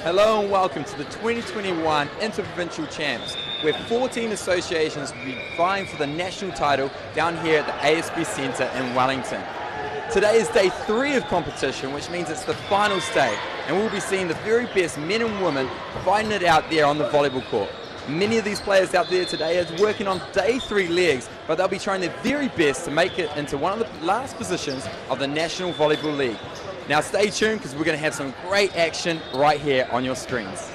Hello and welcome to the 2021 Interprovincial Champs, where 14 associations will be vying for the national title down here at the ASB Centre in Wellington. Today is day 3 of competition, which means it's the final day, and we'll be seeing the very best men and women fighting it out there on the volleyball court. Many of these players out there today are working on day 3 legs, but they'll be trying their very best to make it into one of the last positions of the National Volleyball League. Now stay tuned because we're going to have some great action right here on your screens.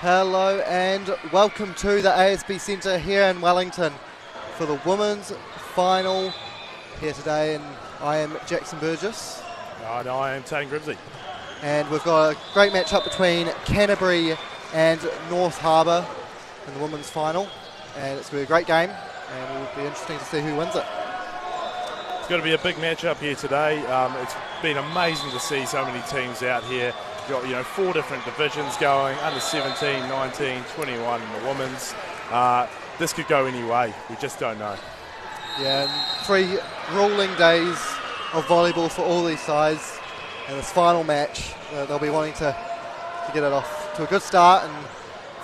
Hello and welcome to the ASB Centre here in Wellington for the women's final here today, and I am Jackson Burgess. And I am Tane Grimsey. And we've got a great match-up between Canterbury and North Harbour in the women's final, and it's going to be a great game, and it will be interesting to see who wins it. It's going to be a big match-up here today. It's been amazing to see so many teams out here. You've got 4 different divisions going, under 17, 19, 21 in the women's. This could go any way, we just don't know. Yeah, and 3 ruling days of volleyball for all these sides, and this final match, they'll be wanting to get it off to a good start and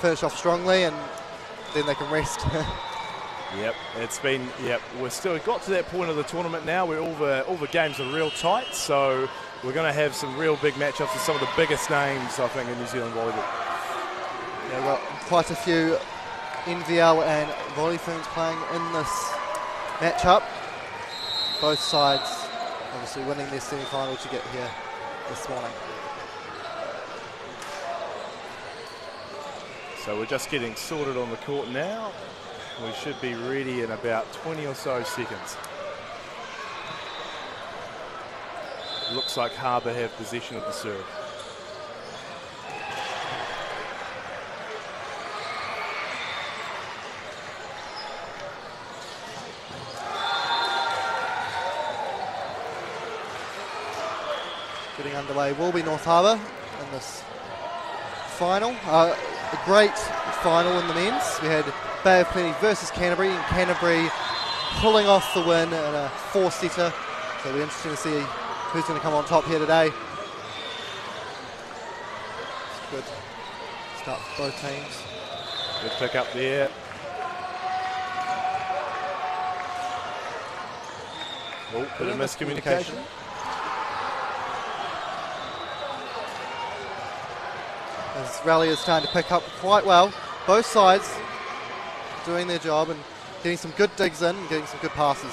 finish off strongly, and then they can rest. We've still got to that point of the tournament now where all the games are real tight, so we're going to have some real big matchups with some of the biggest names, I think, in New Zealand volleyball. Yeah, we've got quite a few NVL and volley firms playing in this matchup. Both sides obviously winning their semi-final to get here this morning. So we're just getting sorted on the court now. We should be ready in about 20 or so seconds. Looks like Harbour have possession of the serve. Getting underway will be North Harbour in this final. A great final in the men's. We had Bay of Plenty versus Canterbury, and Canterbury pulling off the win in a 4-setter. So it'll be interesting to see who's going to come on top here today. It's good start for both teams. Good pick up there. Oh, bit of miscommunication. This rally is starting to pick up quite well. Both sides doing their job and getting some good digs in and getting some good passes.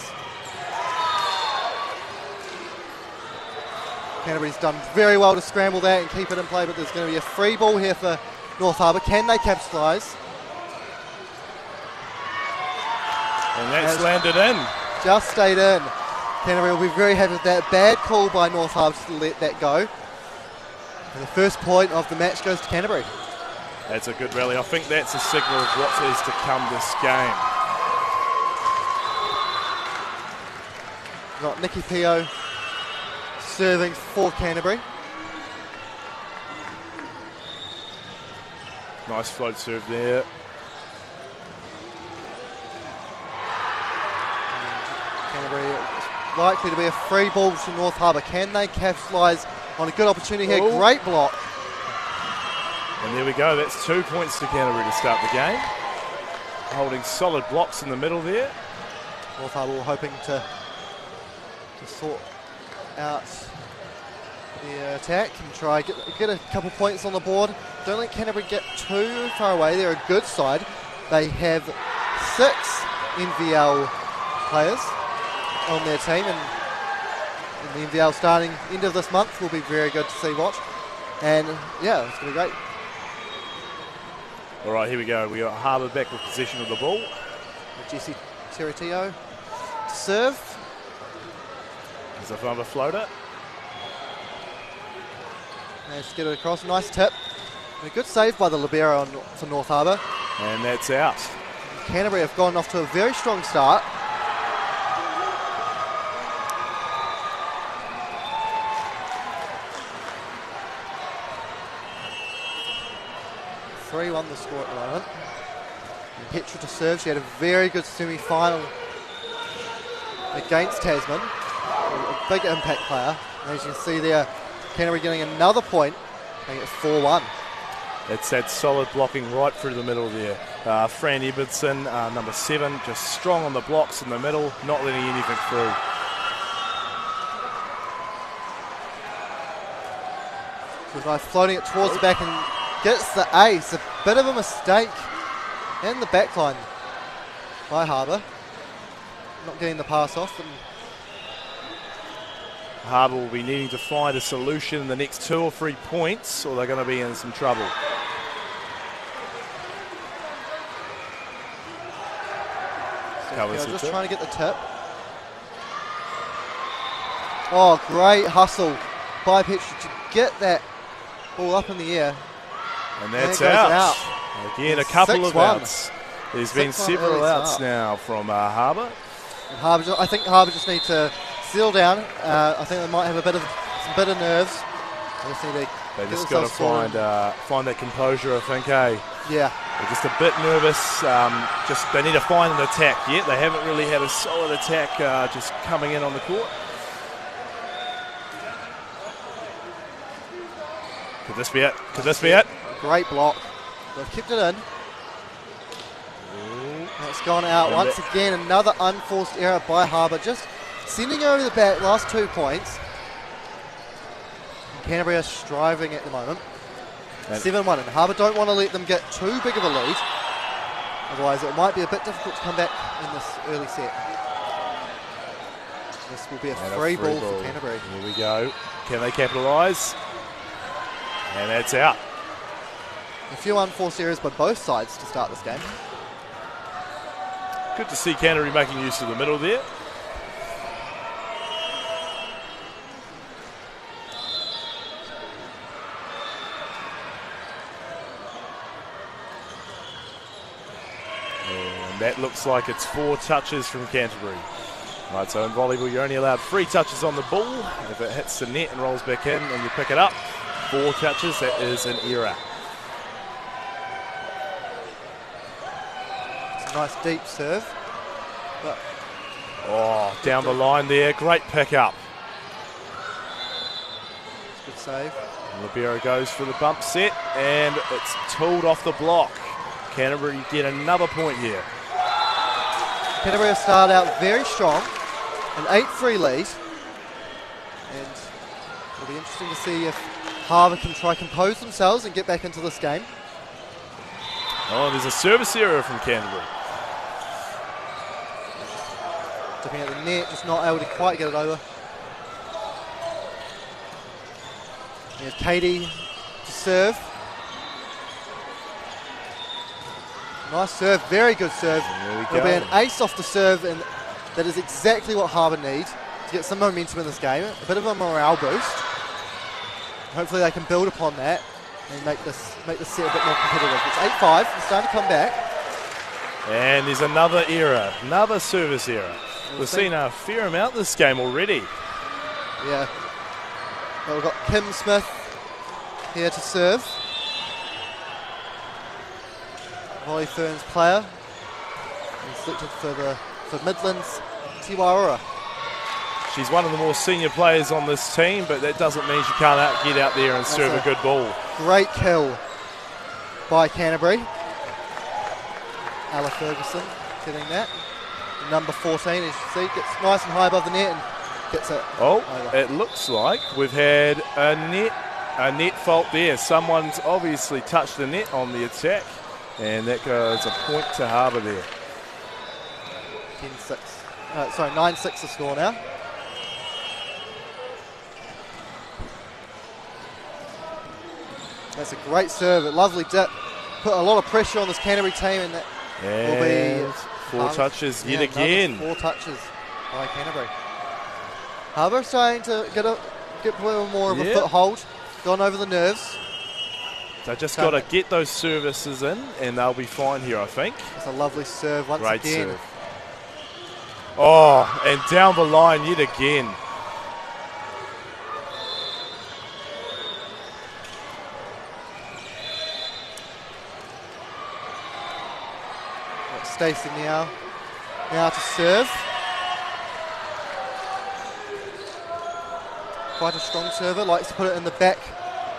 Canterbury's done very well to scramble that and keep it in play, but there's going to be a free ball here for North Harbour. Can they capitalise? And that's landed in. Just stayed in. Canterbury will be very happy with that. Bad call by North Harbour to let that go. And the first point of the match goes to Canterbury. That's a good rally. I think that's a signal of what is to come this game. We've got Nikki Pio serving for Canterbury. Nice float serve there. Canterbury likely to be a free ball to North Harbour. Can they capitalise on a good opportunity here? Ooh. Great block. And there we go. That's 2 points to Canterbury to start the game. Holding solid blocks in the middle there. North Harbour were hoping to sort out the attack and try get a couple points on the board. Don't let Canterbury get too far away. They're a good side. They have 6 NVL players on their team, and the NVL starting end of this month will be very good to see watch. And yeah, it's going to be great. All right, here we go. We got Harbour back with possession of the ball. Jesse Teretio to serve. There's another floater. Managed to get it across. Nice tip. And a good save by the libero for North Harbour. And that's out. Canterbury have gone off to a very strong start. On the score at the moment. And Petra to serve. She had a very good semi-final against Tasman. A big impact player. And as you can see there, Canterbury getting another point, making it 4-1. It's that solid blocking right through the middle there. Fran Edmondson, number 7, just strong on the blocks in the middle, not letting anything through. By floating it towards the back and gets the ace. A bit of a mistake in the back line by Harbour. Not getting the pass off. And Harbour will be needing to find a solution in the next 2 or 3 points, or they're going to be in some trouble. Just trying to get the tip. Oh, great hustle by Petrie to get that ball up in the air. And that's out. Again, a couple of 6-1. outs. There's been several outs now from Harbour. I think Harbour just need to settle down. I think they might have some bit of nerves. They just got to find that composure, I think, Yeah. They're just a bit nervous. They need to find an attack yet. They haven't really had a solid attack just coming in on the court. Could this be it? Could this be it? Great block. They've kept it in. It's gone out once again. Another unforced error by Harbour. Just sending over the back. Last 2 points. Canterbury are striving at the moment. 7-1, and Harbour don't want to let them get too big of a lead. Otherwise, it might be a bit difficult to come back in this early set. This will be a free ball for Canterbury. Here we go. Can they capitalise? And that's out. A few unforced errors by both sides to start this game. Good to see Canterbury making use of the middle there. That looks like it's 4 touches from Canterbury. Right, so in volleyball you're only allowed 3 touches on the ball. If it hits the net and rolls back in and you pick it up, 4 touches, that is an error. It's a nice deep serve. But down the line there, great pick up. Good save. Libero goes for the bump set and it's tooled off the block. Canterbury get another point here. Canterbury have started out very strong, an 8-3 lead, and it'll be interesting to see if Harbour can try compose themselves and get back into this game. Oh, there's a service error from Canterbury. Dipping at the net, just not able to quite get it over. Here's Katie to serve. Nice serve, very good serve. There'll be an ace off the serve, and that is exactly what Harbour need to get some momentum in this game. A bit of a morale boost. Hopefully they can build upon that and make this set a bit more competitive. It's 8-5, it's starting to come back. And there's another error, another service error. We've seen a fair amount this game already. Yeah. Well, we've got Kim Smith here to serve. Holly Ferns player. And selected for Midlands, Tiwaora. She's one of the more senior players on this team, but that doesn't mean she can't get out there and serve a good ball. Great kill by Canterbury. Ella Ferguson getting that. Number 14, as you see, gets nice and high above the net and gets it over. It looks like we've had a net fault there. Someone's obviously touched the net on the attack, and that goes a point to Harbour there. 9-6 the score now. That's a great serve, a lovely dip. Put a lot of pressure on this Canterbury team, and that will be 4 touches yet again. 4 touches by Canterbury. Harbour starting to get a little more of a foothold, gone over the nerves. They just got to get those services in, and they'll be fine here, I think. It's a lovely serve once again. Great serve. Oh, and down the line yet again. Stacey now to serve. Quite a strong server, likes to put it in the back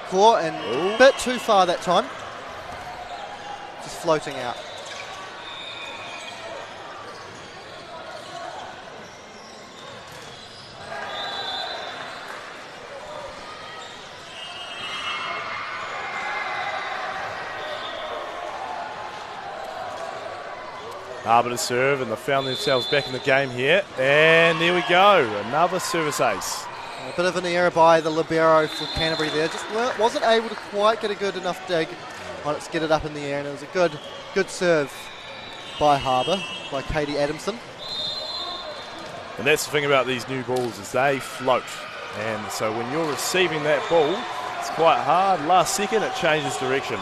court and a bit too far that time. Just floating out. Harbour to serve, and they found themselves back in the game here. And there we go, another service ace. A bit of an error by the libero for Canterbury there. Just wasn't able to quite get a good enough dig on it to get it up in the air, and it was a good serve by Harbour, by Katie Adamson. And that's the thing about these new balls, is they float. And so when you're receiving that ball, it's quite hard. Last second, it changes direction.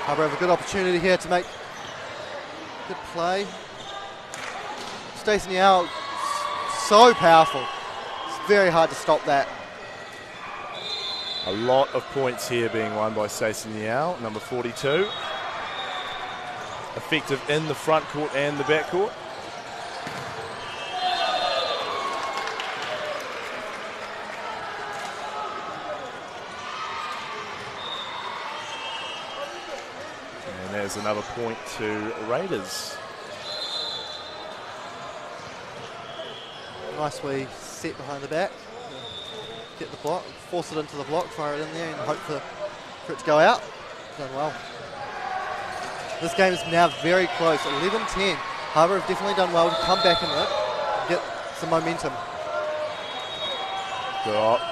Harbour have a good opportunity here to make good play. Stacey Niao, so powerful. It's very hard to stop that. A lot of points here being won by Stacey Niao, number 42. Effective in the front court and the back court. And there's another point to Raiders. Nice wee set behind the back. Get the block, force it into the block, fire it in there and hope for it to go out. Done well. This game is now very close, 11-10. Harbour have definitely done well to come back in it, get some momentum.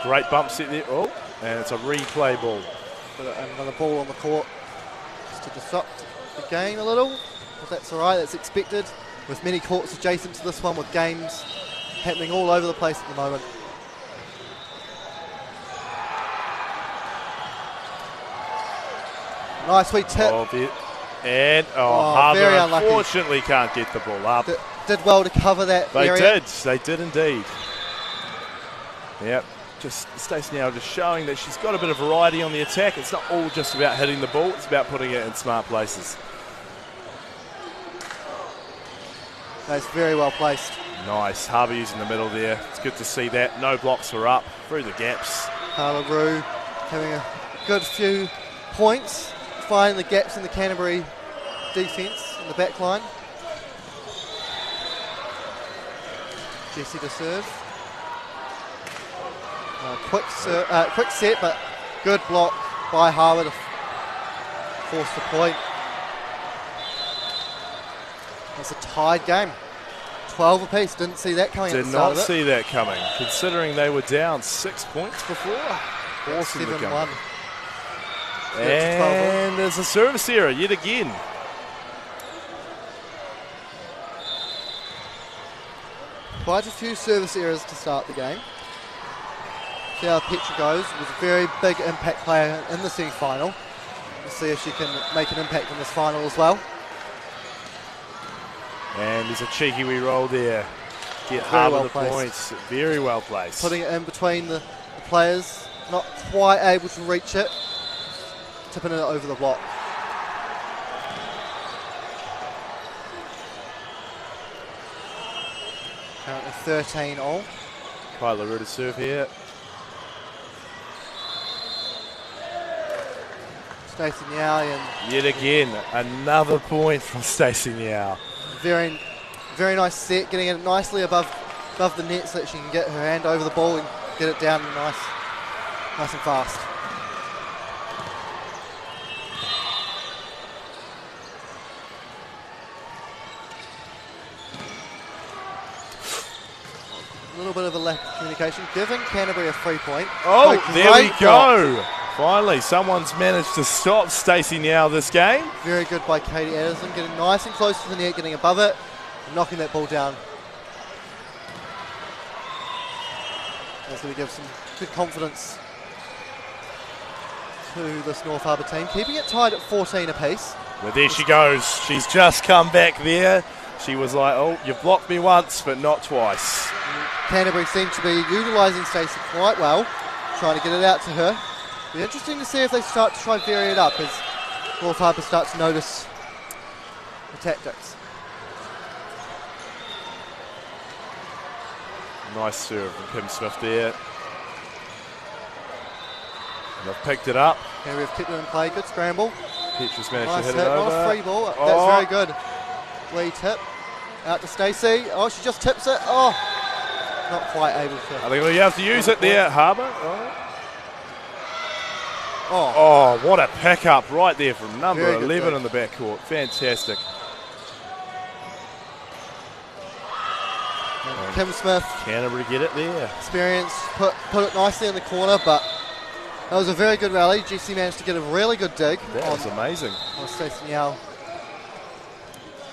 Great bump set there. Oh, and it's a replay ball. Another ball on the court just to disrupt the game a little. But that's all right, that's expected. With many courts adjacent to this one, with games happening all over the place at the moment. Nice sweet tip. And Harbour very unlucky. Unfortunately can't get the ball up. Did well to cover that area. They did indeed. Yep, just Stacey now just showing that she's got a bit of variety on the attack. It's not all just about hitting the ball, it's about putting it in smart places. That's very well placed. Nice, Harbour using the middle there. It's good to see that. No blocks were up, through the gaps. Carla Rue having a good few points, finding the gaps in the Canterbury defence in the back line. Jessie to serve. Quick set, but good block by Harbour to force the point. It's a tied game. 12 apiece. Didn't see that coming. Did not see that coming, considering they were down 6 points before. Awesome to come. 7-1. And there's a service error yet again. Quite a few service errors to start the game. See how Petra goes. Was a very big impact player in the semi-final. We'll see if she can make an impact in this final as well. And there's a cheeky wee roll there. Get Harbour the points. Very well placed. Putting it in between the players. Not quite able to reach it. Tipping it over the block. Currently 13 all. Kyla Rue to serve here. Stacey Niao and yet again, another point from Stacey Niao. Very, very nice set, getting it nicely above the net so that she can get her hand over the ball and get it down nice and fast. A little bit of a lack of communication, giving Canterbury a 3 point. Oh, there we go. Finally, someone's managed to stop Stacey Niao this game. Very good by Katie Addison, getting nice and close to the net, getting above it, and knocking that ball down. That's going to give some good confidence to this North Harbour team, keeping it tied at 14 apiece. Well, there she goes. She's just come back there. She was like, oh, you've blocked me once, but not twice. Canterbury seem to be utilising Stacey quite well, trying to get it out to her. Be interesting to see if they start to try and vary it up as North Harbour starts to notice the tactics. Nice serve from Kim Smith there. And they've picked it up. Here we've kept it in play. Good scramble. Petrus managed Nice to hit hit. it over. Not a free ball. That's very good. Lee tip. Out to Stacey. Oh, she just tips it. Oh, not quite able to. I think we have to use it there, Harbour. Oh, what a pick up right there from number Very good 11 play. in the backcourt. Fantastic. and Kim Smith, Canterbury get it there. experience, put it nicely in the corner, but that was a very good rally. GC managed to get a really good dig That was amazing. on Stacey Niall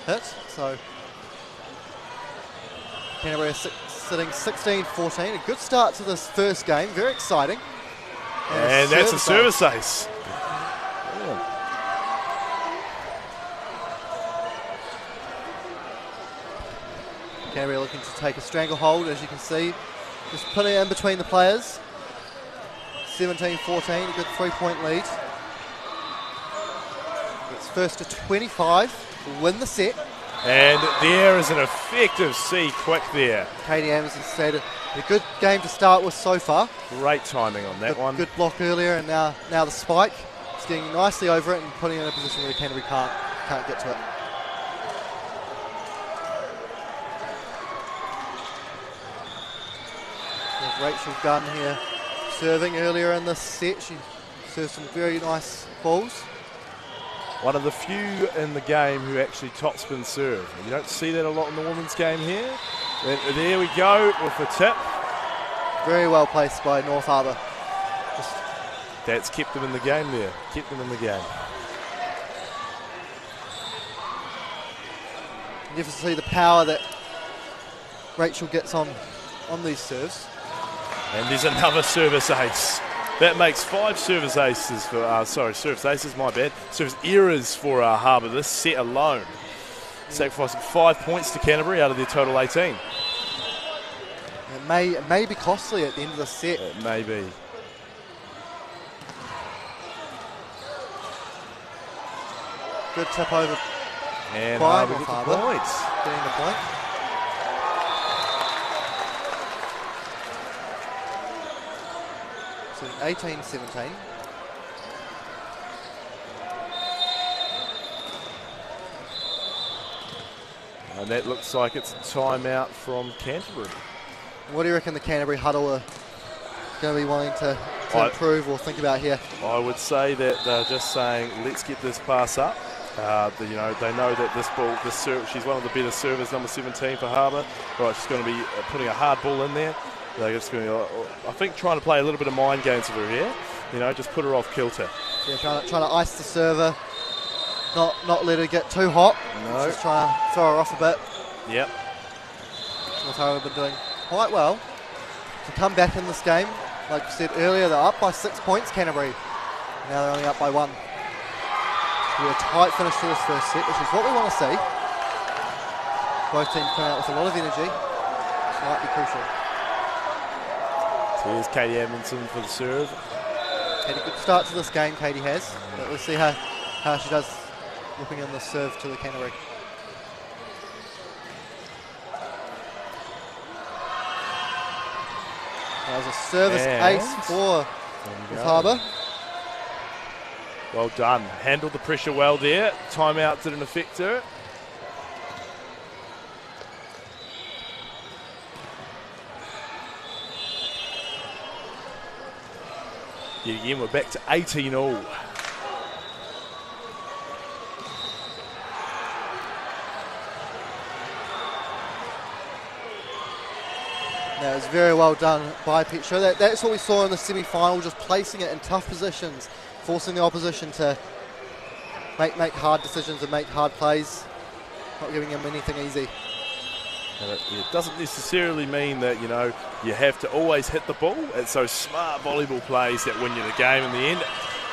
hit. So Canterbury are sitting 16-14. A good start to this first game. Very exciting. And that's a service ace. Canterbury looking to take a stranglehold, as you can see. Just putting it in between the players. 17-14, a good 3-point lead. It's first to 25 to win the set. And there is an effective C quick there. Katie Anderson said a good game to start with so far. Great timing on that one. Good block earlier, and now the spike. It's getting nicely over it and putting it in a position where Canterbury can't get to it. There's Rachel Gunn here serving earlier in this set. She served some very nice balls. One of the few in the game who actually topspin serve. You don't see that a lot in the women's game here. There we go with the tip. Very well placed by North Harbour. That's kept them in the game there. Kept them in the game. You can see the power that Rachel gets on these serves. And there's another service ace. That makes 5 service aces for, service aces, my bad. Service errors for Harbour this set alone. Sacrificing 5 points to Canterbury out of their total 18. It may be costly at the end of the set. It may be. Good tip over And by Harbour North get the Harbour. points. Getting the point. So 18-17. And that looks like it's a timeout from Canterbury. What do you reckon the Canterbury huddle are going to be wanting to improve or think about here? I would say that they're just saying, let's get this pass up. They know that this ball, she's one of the better servers, number 17 for Harbour. Right, she's going to be putting a hard ball in there. They're just going to, I think, trying to play a little bit of mind games with her here. Just put her off kilter. Yeah, trying to ice the server, not let her get too hot. No. Just trying to throw her off a bit. Yep. North Harbour have been doing quite well to come back in this game. Like you said earlier, they're up by 6 points, Canterbury. Now they're only up by 1. A tight finish to this first set, which is what we want to see. Both teams come out with a lot of energy, which might be crucial. So here's Katie Edmondson for the serve. Had a good start to this game, Katie has. But we'll see how she does looking in the serve to the Canterbury. That was a service ace for North Harbour. Well done. Handled the pressure well there. Timeout didn't affect her. Yet again, we're back to 18-all. That was very well done by Petra. That's what we saw in the semi-final, just placing it in tough positions, forcing the opposition to make hard decisions and make hard plays, not giving them anything easy. And it doesn't necessarily mean that, you have to always hit the ball. It's those smart volleyball plays that win you the game in the end.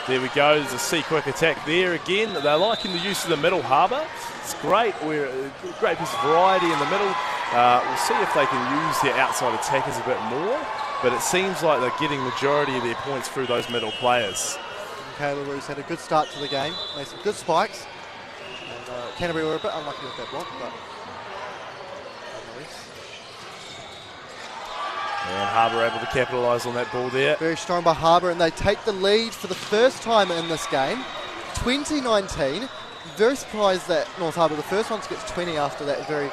There we go. There's a C-quick attack there again. They're liking the use of the middle, Harbour. It's great. We're a great piece of variety in the middle. We'll see if they can use their outside attackers a bit more. But it seems like they're getting majority of their points through those middle players. Kayla Roos had a good start to the game. Made some good spikes. And, Canterbury were a bit unlucky with that block, but nonetheless. And Harbour able to capitalise on that ball there. Very strong by Harbour, and they take the lead for the first time in this game. 2019. Very surprised that North Harbour, the first one to get to 20 after that very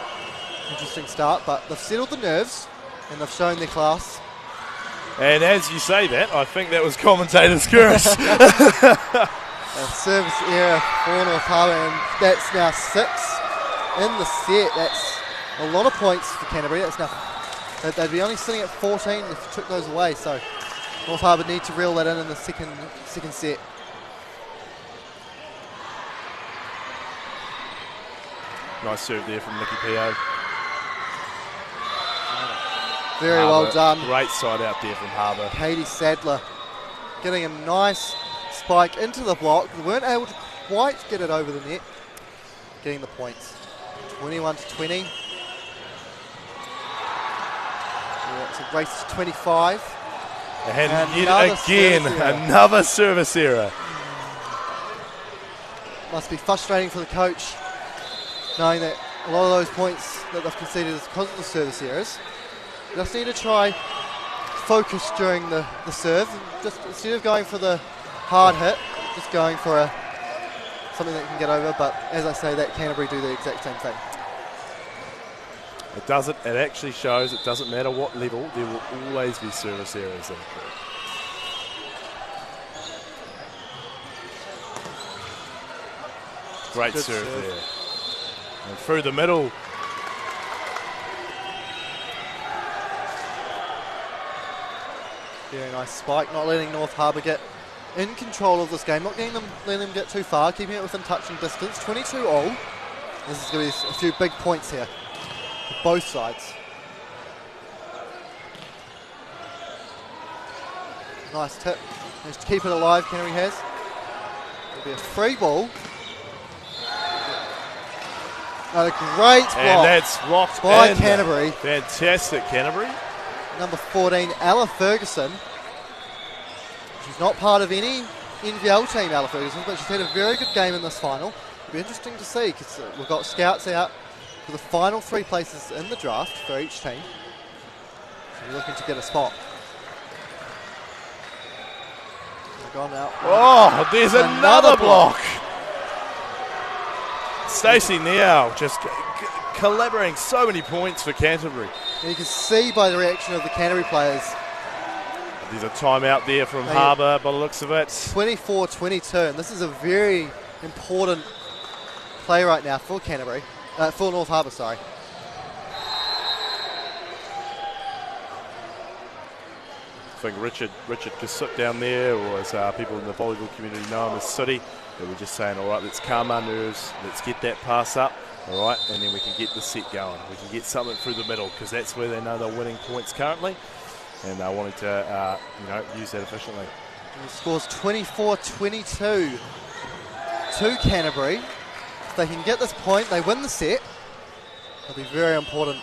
interesting start, but they've settled the nerves and they've shown their class. And as you say that, I think that was commentator's curse. A service error for North Harbour, and that's now 6 in the set. That's a lot of points for Canterbury. That's now, they'd be only sitting at 14 if you took those away, so North Harbour need to reel that in the second set. Nice serve there from Nicky Pio. Very Harbour, well done. Great side out there from Harbour. Katie Sadler getting a nice spike into the block. They weren't able to quite get it over the net. Getting the points. 21 to 20. Yeah, it's a race to 25. And yet again, another service error. Must be frustrating for the coach, knowing that a lot of those points that they've conceded is because of the service errors. Just need to try focus during the serve. Just instead of going for the hard hit, just going for something that can get over. But as I say, that Canterbury do the exact same thing. It doesn't. It actually shows it doesn't matter what level, there will always be service errors in it. Great serve there. And through the middle. Very nice spike, not letting North Harbour get in control of this game, not letting them get too far, keeping it within touching distance. 22-all. This is going to be a few big points here for both sides. Nice tip. Just to keep it alive, Canterbury has. It'll be a free ball. And a great block. And that's blocked by Canterbury. Fantastic, Canterbury. Number 14, Ella Ferguson. She's not part of any NVL team, Ella Ferguson, but she's had a very good game in this final. It'll be interesting to see because we've got scouts out for the final 3 places in the draft for each team. So we're looking to get a spot. They've gone out. Oh, there's another block. Stacey Niao just collaborating so many points for Canterbury. And you can see by the reaction of the Canterbury players. There's a timeout there from Harbour by the looks of it. 24-22, and this is a very important play right now for Canterbury, for North Harbour, sorry. I think Richard could sit down there, or as people in the volleyball community know him as Sooty. They were just saying, all right, let's calm our nerves, let's get that pass up, all right, and then we can get the set going. We can get something through the middle because that's where they know they're winning points currently, and they're wanting to use that efficiently. And the score's 24-22 to Canterbury. If they can get this point, they win the set. It'll be very important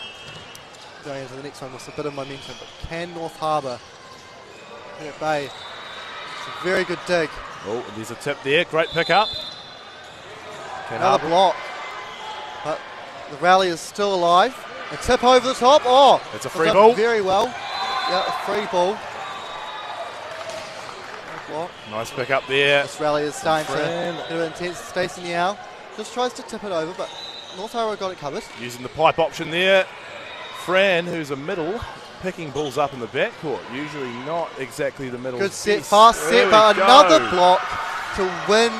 going into the next one with a bit of momentum. But can North Harbour get at bay? It's a very good dig. Oh, there's a tip there. Great pick up. Another block. But the rally is still alive. A tip over the top. Oh, it's a free ball. Very well. Yeah, a free ball. Block. Nice pick up there. This rally is starting to do intense. Stacey Niao just tries to tip it over, but North Harbour got it covered. Using the pipe option there. Fran, who's a middle, picking balls up in the backcourt. Usually not exactly the middle. Good set, fast set, but another block to win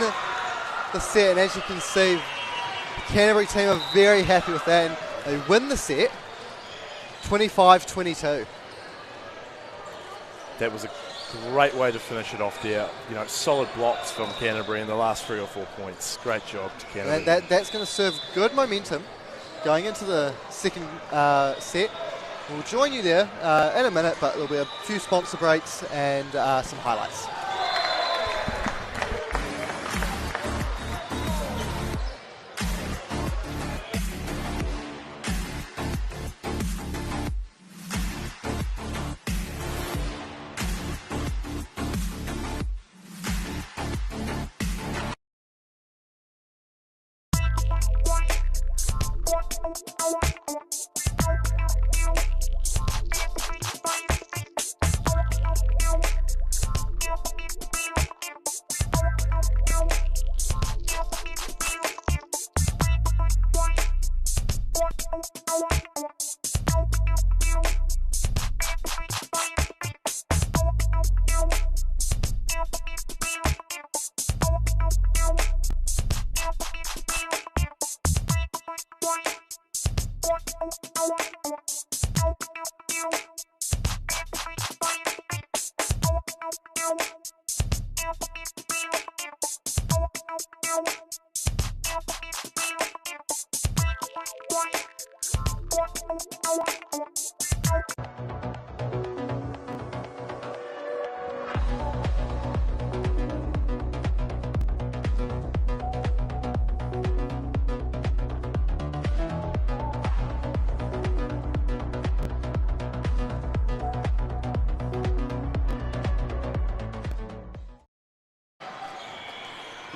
the set. And as you can see, the Canterbury team are very happy with that. And they win the set, 25-22. That was a great way to finish it off there. You know, solid blocks from Canterbury in the last 3 or 4 points. Great job to Canterbury. That's going to serve good momentum going into the second set. We'll join you there in a minute, but there'll be a few sponsor breaks and some highlights.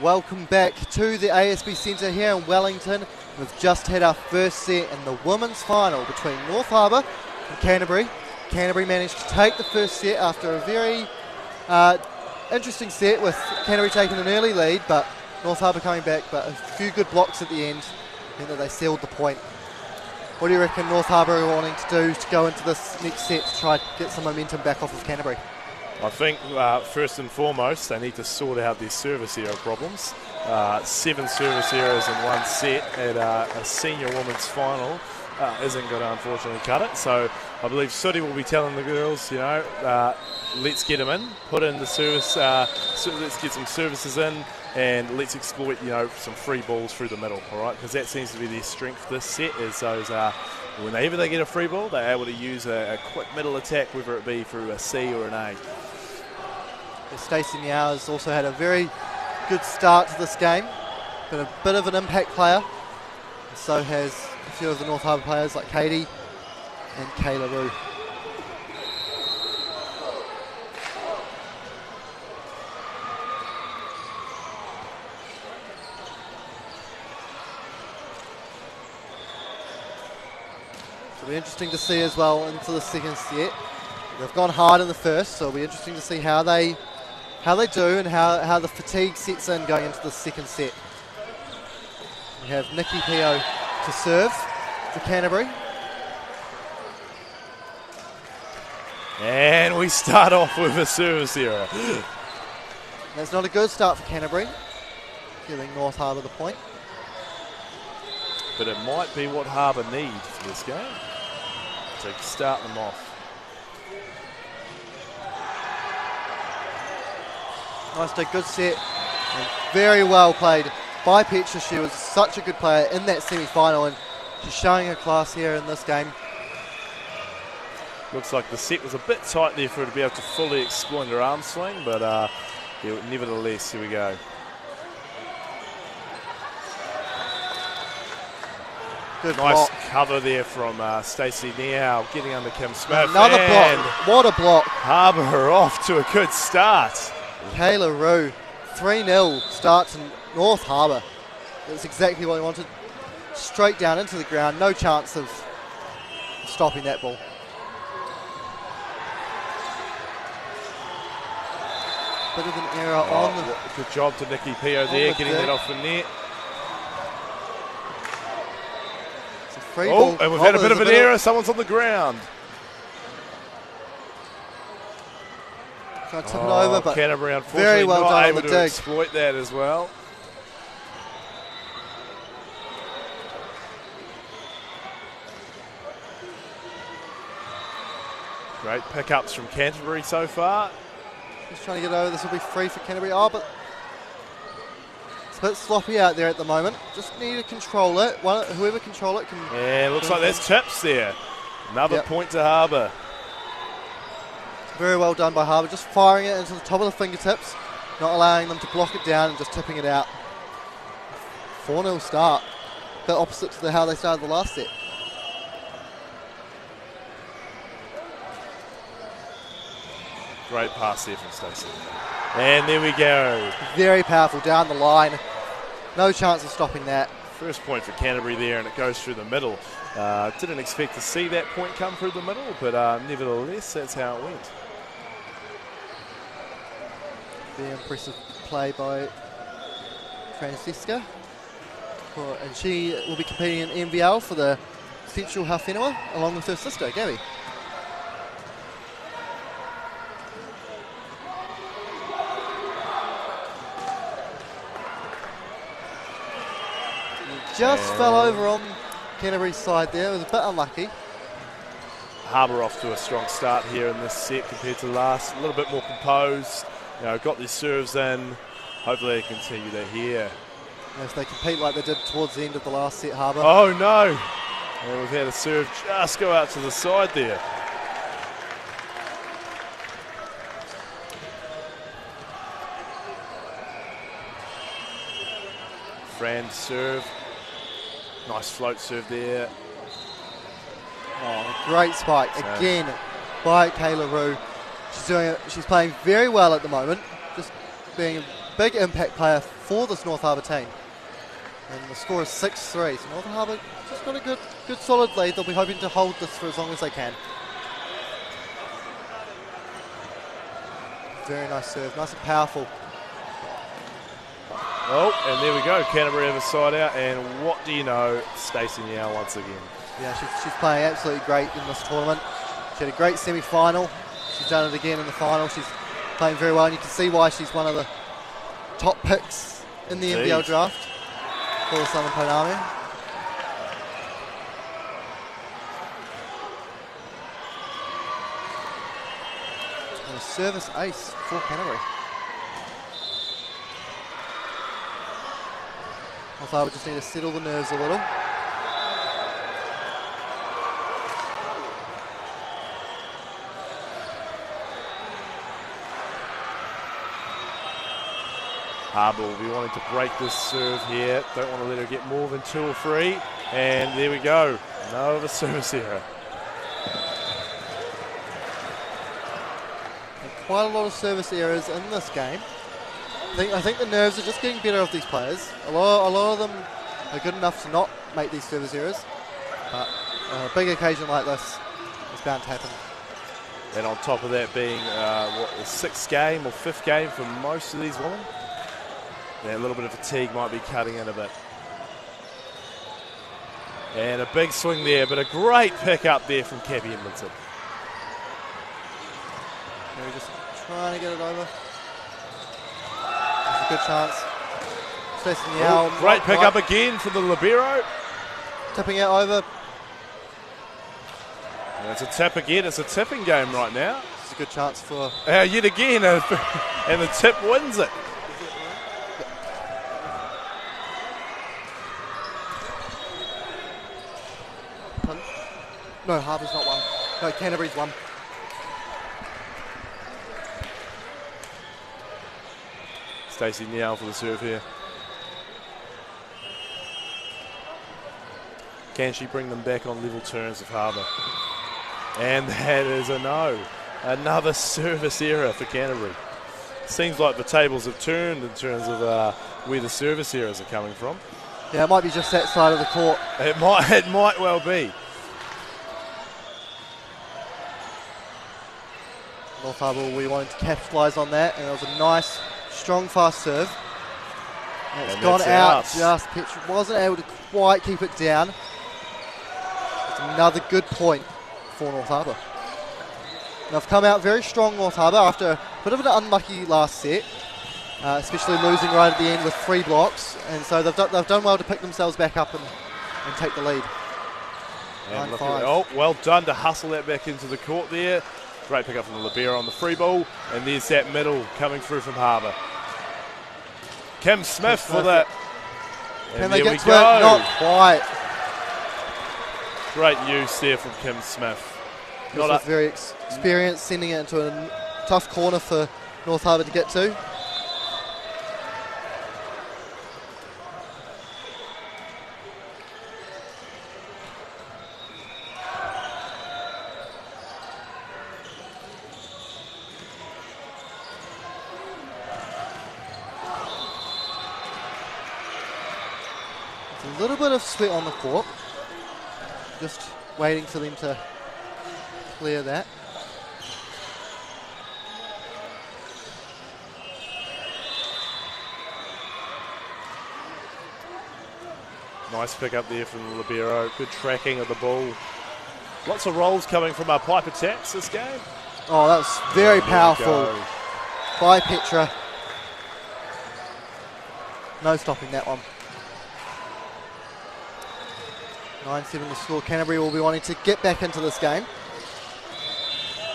Welcome back to the ASB Centre here in Wellington. We've just had our first set in the women's final between North Harbour and Canterbury. Canterbury managed to take the first set after a very interesting set with Canterbury taking an early lead, but North Harbour coming back, but a few good blocks at the end meant that they sealed the point. What do you reckon North Harbour are wanting to do to go into this next set to try to get some momentum back off of Canterbury? I think first and foremost they need to sort out their service error problems. 7 service errors in one set at a senior women's final isn't going to unfortunately cut it. So I believe Sudi will be telling the girls, let's get them in, put in the service, let's get some services in, and let's exploit some free balls through the middle, all right? Because that seems to be their strength this set, is those whenever they get a free ball, they're able to use a quick middle attack, whether it be through a C or an A. Stacey Meow has also had a very good start to this game, been a bit of an impact player, and so has a few of the North Harbour players like Katie and Kayla Rue. It'll be interesting to see as well into the second set. They've gone hard in the first, so it'll be interesting to see how they do and how the fatigue sets in going into the second set. We have Nikki Pio to serve for Canterbury. And we start off with a service error. That's not a good start for Canterbury, giving North Harbour the point. But it might be what Harbour need for this game to start them off. Nice, a good set and very well played by Petra. She was such a good player in that semi-final, and she's showing her class here in this game. Looks like the set was a bit tight there for her to be able to fully exploit her arm swing, but nevertheless, here we go. Good nice block. Cover there from Stacey Neal, getting under Kim Smith. Another block. What a block. Harbour off to a good start. Kayla Rue, 3-0 start to North Harbour. That's exactly what we wanted. Straight down into the ground, no chance of stopping that ball. Bit of an error on the... Good job to Nikki Pio there, getting that off the net. It's a free ball. And we've had a bit of an error. Someone's on the ground. Trying to tip it over, but Canterbury unfortunately very well not done able on the to dig. exploit that as well. Great pickups from Canterbury so far. Just trying to get over. This will be free for Canterbury. Oh, but it's a bit sloppy out there at the moment. Just need to control it. Whoever control it can... Yeah, looks like there's tips there. Another point to Harbour. Very well done by Harbour, just firing it into the top of the fingertips, not allowing them to block it down and just tipping it out. 4-0 start, a bit opposite to how they started the last set. Great pass there from Stacey. And there we go. Very powerful down the line. No chance of stopping that. First point for Canterbury there, and it goes through the middle. Didn't expect to see that point come through the middle, but nevertheless, that's how it went. Very impressive play by Francesca. And she will be competing in NVL for the Central Hawhenua, along with her sister, Gabby. Just fell over on Canterbury's side there. It was a bit unlucky. Harbour off to a strong start here in this set compared to last. A little bit more composed. Got their serves in. Hopefully they continue that here. If they compete like they did towards the end of the last set, Harbour. Oh no! And we've had a serve just go out to the side there. Fran's serve. Nice float serve there. Oh, great spike again by Kayla Rue. She's playing very well at the moment, just being a big impact player for this North Harbour team. And the score is 6-3. So North Harbour just got a good solid lead. They'll be hoping to hold this for as long as they can. Very nice serve, nice and powerful. Oh, and there we go. Canterbury have a side out, and what do you know? Stacey Niao once again. Yeah, she's playing absolutely great in this tournament. She had a great semi-final. She's done it again in the final. She's playing very well, and you can see why she's one of the top picks in the NBL draft for the Southern Point Army. And a service ace for Canterbury. I thought we just need to settle the nerves a little. Harbour will be wanting to break this serve here. Don't want to let her get more than 2 or 3. And there we go. Another service error. And quite a lot of service errors in this game. I think the nerves are just getting better of these players. A lot of them are good enough to not make these service errors. But on a big occasion like this, it's bound to happen. And on top of that being the 6th game or 5th game for most of these women. Yeah, a little bit of fatigue might be cutting in a bit. And a big swing there, but a great pick up there from Cabby Edmondson. They're just trying to get it over. There's a good chance. Great pick up again for the libero. Tipping it over. And it's a tip again. It's a tipping game right now. It's a good chance for... yet again, and the tip wins it. No, Harbour's not won. No, Canterbury's won. Stacey Niao for the serve here. Can she bring them back on level terms with Harbour? And that is a no. Another service error for Canterbury. Seems like the tables have turned in terms of where the service errors are coming from. Yeah, it might be just that side of the court. It might well be. North Harbour will be wanting to capitalise on that, and it was a nice, strong, fast serve. And it's gone out. Just Petra wasn't able to quite keep it down. It's another good point for North Harbour. And they've come out very strong, North Harbour, after a bit of an unlucky last set, especially losing right at the end with 3 blocks. And so they've done well to pick themselves back up and take the lead. And well done to hustle that back into the court there. Great pick up from the libero on the free ball, and there's that middle coming through from Harbour. Kim Smith for that. Can they get to it? Not quite. Great use there from Kim Smith. Not very experienced, sending it into a tough corner for North Harbour to get to. A little bit of sweat on the court. Just waiting for them to clear that. Nice pick up there from the libero. Good tracking of the ball. Lots of rolls coming from our pipe attacks this game. Oh, that was very powerful by Petra. No stopping that one. 9-7 the score. Canterbury will be wanting to get back into this game.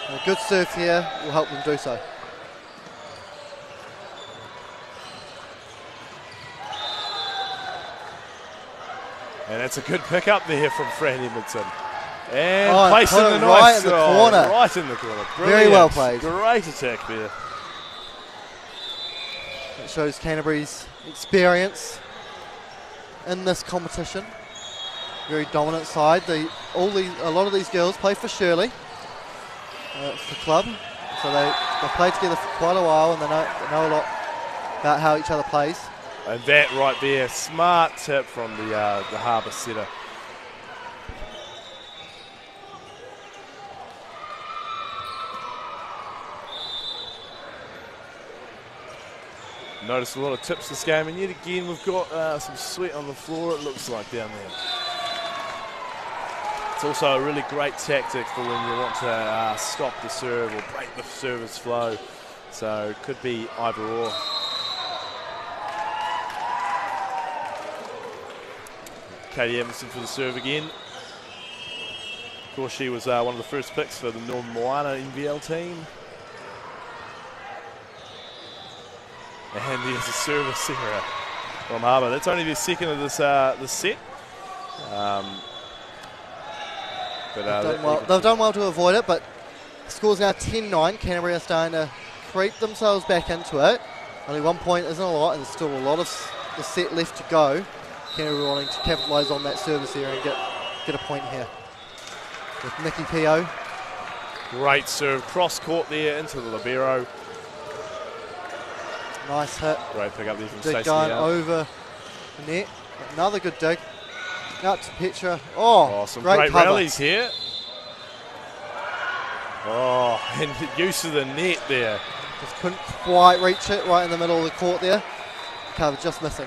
And a good serve here will help them do so. And it's a good pick up there from Fran Edmondson. And placing the right in the corner. Right in the corner. Brilliant. Very well played. Great attack there. It shows Canterbury's experience in this competition. Very dominant side. A lot of these girls play for Shirley. It's the club. So they played together for quite a while, and they know a lot about how each other plays. And that right there, smart tip from the harbour setter. Noticed a lot of tips this game, and yet again we've got some sweat on the floor, it looks like, down there. It's also a really great tactic for when you want to stop the serve or break the service flow. So it could be either or. Katie Emerson for the serve again. Of course, she was one of the first picks for the Northern Moana NVL team. And there's a service here from Harbour. That's only the second of this set. They've done well to avoid it, but the score's now 10-9. Canterbury are starting to creep themselves back into it. Only 1 point isn't a lot, and there's still a lot of the set left to go. Canterbury wanting to capitalise on that service here and get a point here. With Nikki Pio. Great serve, cross court there into the libero. Nice hit. Great pick up there from Dig Stacey going Young. over the net. Another good dig. Out to Petra. Oh, some great cover. rallies here. Oh, and use of the net there. Just couldn't quite reach it right in the middle of the court there. Cover just missing.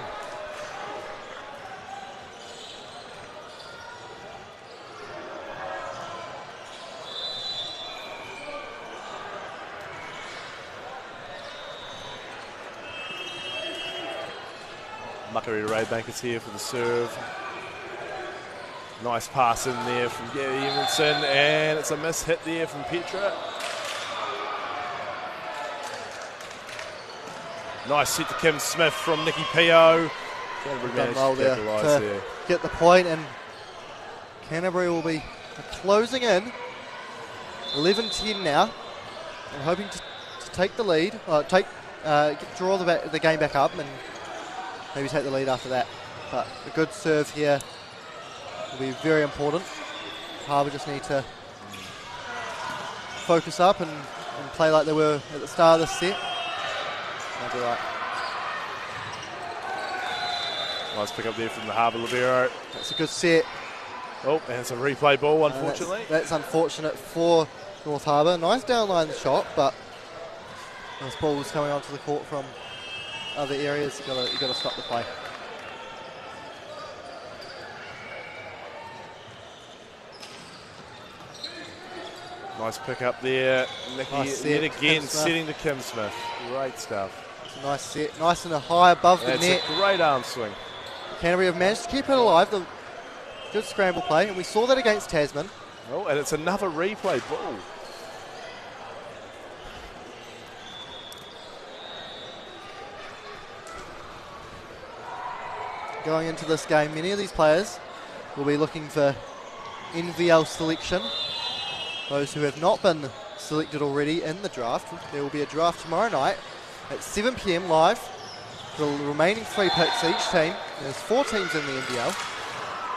Makarita Raybank is here for the serve. Nice pass in there from Gary Emerson, and it's a miss hit there from Petra. Nice set to Kim Smith from Nikki Pio. Canterbury Done managed well to there capitalise to there. get the point, and Canterbury will be closing in. 11-10 now. I'm hoping to take the lead, draw the game back up, and maybe take the lead after that. But a good serve here will be very important. Harbour just need to focus up and play like they were at the start of this set. They'll be right. Nice pick up there from the Harbour libero. That's a good set. Oh, and it's a replay ball, unfortunately. That's unfortunate for North Harbour. Nice downline shot, but this ball was coming onto the court from other areas. You've got to stop the play. Nice pick up there. Nikki Nice yet set, again Kim Smith. setting to Kim Smith. Great stuff. It's a nice set. Nice and high above the That's net. a great arm swing. Canterbury have managed to keep it alive. The good scramble play, and we saw that against Tasman. Oh, and it's another replay ball. Going into this game, many of these players will be looking for NVL selection. Those who have not been selected already in the draft, there will be a draft tomorrow night at 7 p.m. live for the remaining 3 picks each team. There's 4 teams in the NVL.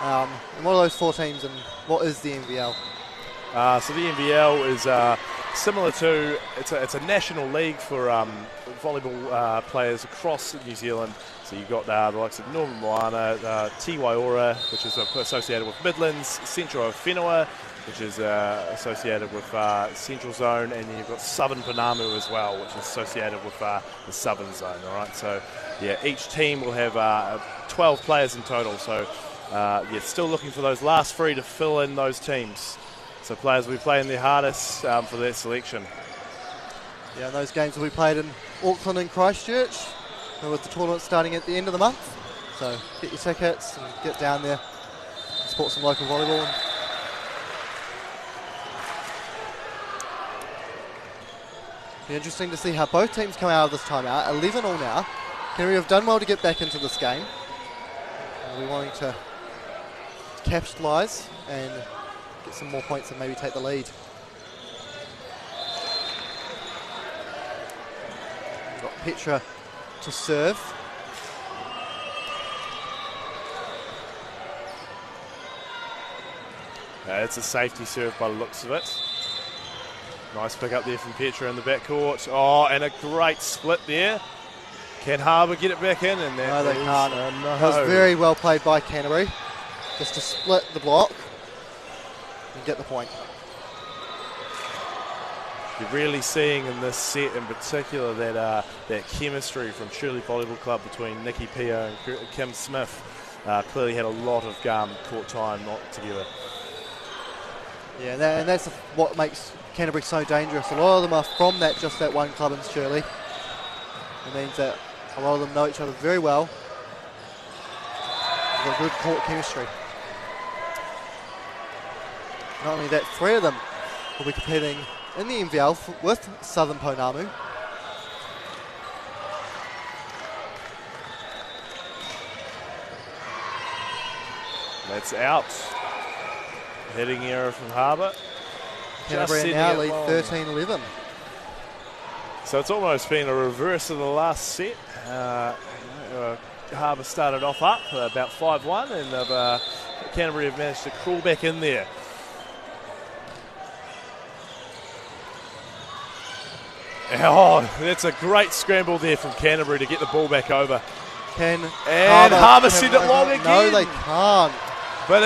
And what are those 4 teams, and what is the NVL? So the NVL is similar to, it's a national league for volleyball players across New Zealand. So you've got the likes of Northern Moana, Te Waiora, which is associated with Midlands, Central Whenua, which is associated with Central Zone, and then you've got Southern Panamu as well, which is associated with the Southern Zone. All right, so yeah, each team will have 12 players in total. So yeah, still looking for those last 3 to fill in those teams. So players will be playing their hardest for their selection. Yeah, and those games will be played in Auckland and Christchurch, with the tournament starting at the end of the month. So get your tickets and get down there, support some local volleyball. Be interesting to see how both teams come out of this timeout. 11 all now. Canterbury have done well to get back into this game. We're wanting to capitalise and get some more points and maybe take the lead. We've got Petra to serve. It's a safety serve by the looks of it. Nice pick up there from Petra in the backcourt. Oh, and a great split there. Can Harbour get it back in? And No, they can't. No. That was very well played by Canterbury, just to split the block and get the point. You're really seeing in this set in particular that that chemistry from Shirley Volleyball Club between Nikki Pio and Kim Smith. Clearly had a lot of court time not together. Yeah, and that's what makes Canterbury so dangerous. A lot of them are from just that one club in Shirley. It means that a lot of them know each other very well. They've got good court chemistry. Not only that, 3 of them will be competing in the MVL with Southern Pounamu. That's out. Heading error from Harbour. Canterbury now lead 13-11. So it's almost been a reverse of the last set. Harbour started off up about 5-1 and Canterbury have managed to crawl back in there. Oh, that's a great scramble there from Canterbury to get the ball back over. And Harbour send it long again. No, they can't. But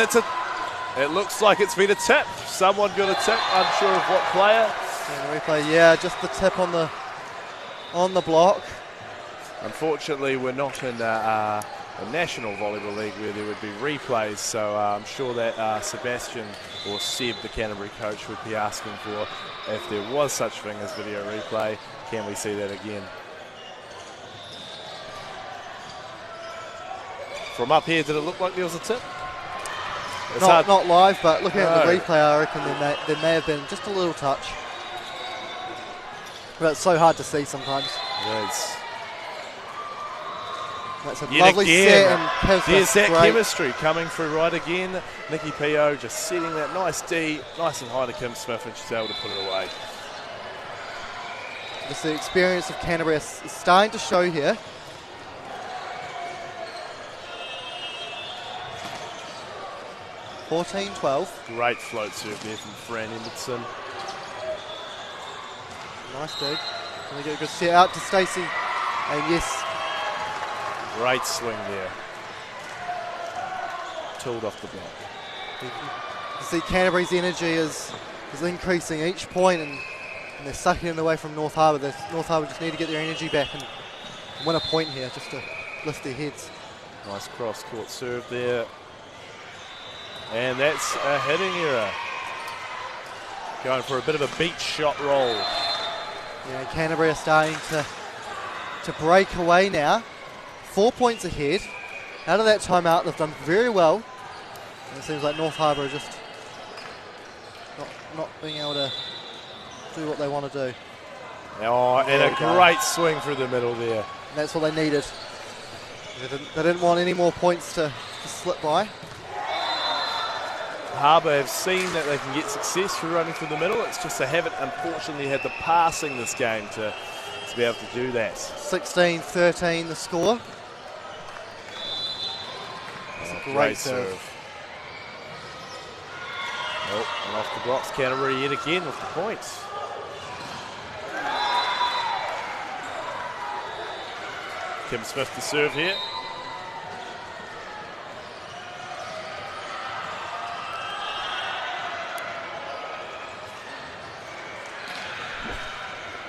it looks like it's been a tip. Someone got a tip, unsure of what player. And replay, yeah, just the tip on the block. Unfortunately, we're not in a National Volleyball League where there would be replays, so I'm sure that Sebastian or Seb, the Canterbury coach, would be asking for, if there was such thing as video replay, can we see that again? From up here, did it look like there was a tip? Not live, but looking at the replay, I reckon there may have been just a little touch. But it's so hard to see sometimes. It is. That's a lovely set. And there's that chemistry coming through right again. Nikki Pio just setting that nice D, nice and high to Kim Smith, and she's able to put it away. Just the experience of Canterbury is starting to show here. (14-12). Great float serve there from Fran Edmondson. Nice dig. And we get a good set out to Stacey. And yes. Great swing there. Tooled off the block. You see Canterbury's energy is increasing each point, and they're sucking it away from North Harbour. North Harbour just need to get their energy back and win a point here just to lift their heads. Nice cross-court serve there. And that's a hitting error. Going for a bit of a beach shot roll. Yeah, Canterbury are starting to break away now. 4 points ahead. Out of that timeout, they've done very well. And it seems like North Harbour are just not being able to do what they want to do. Oh, and a great swing through the middle there. And that's what they needed. They didn't want any more points to slip by. Harbour have seen that they can get success through running through the middle. It's just they haven't, unfortunately, had the passing this game to be able to do that. 16-13 the score. That's a great serve. Oh, and off the blocks, Canterbury yet again with the points. Kim Smith to serve here.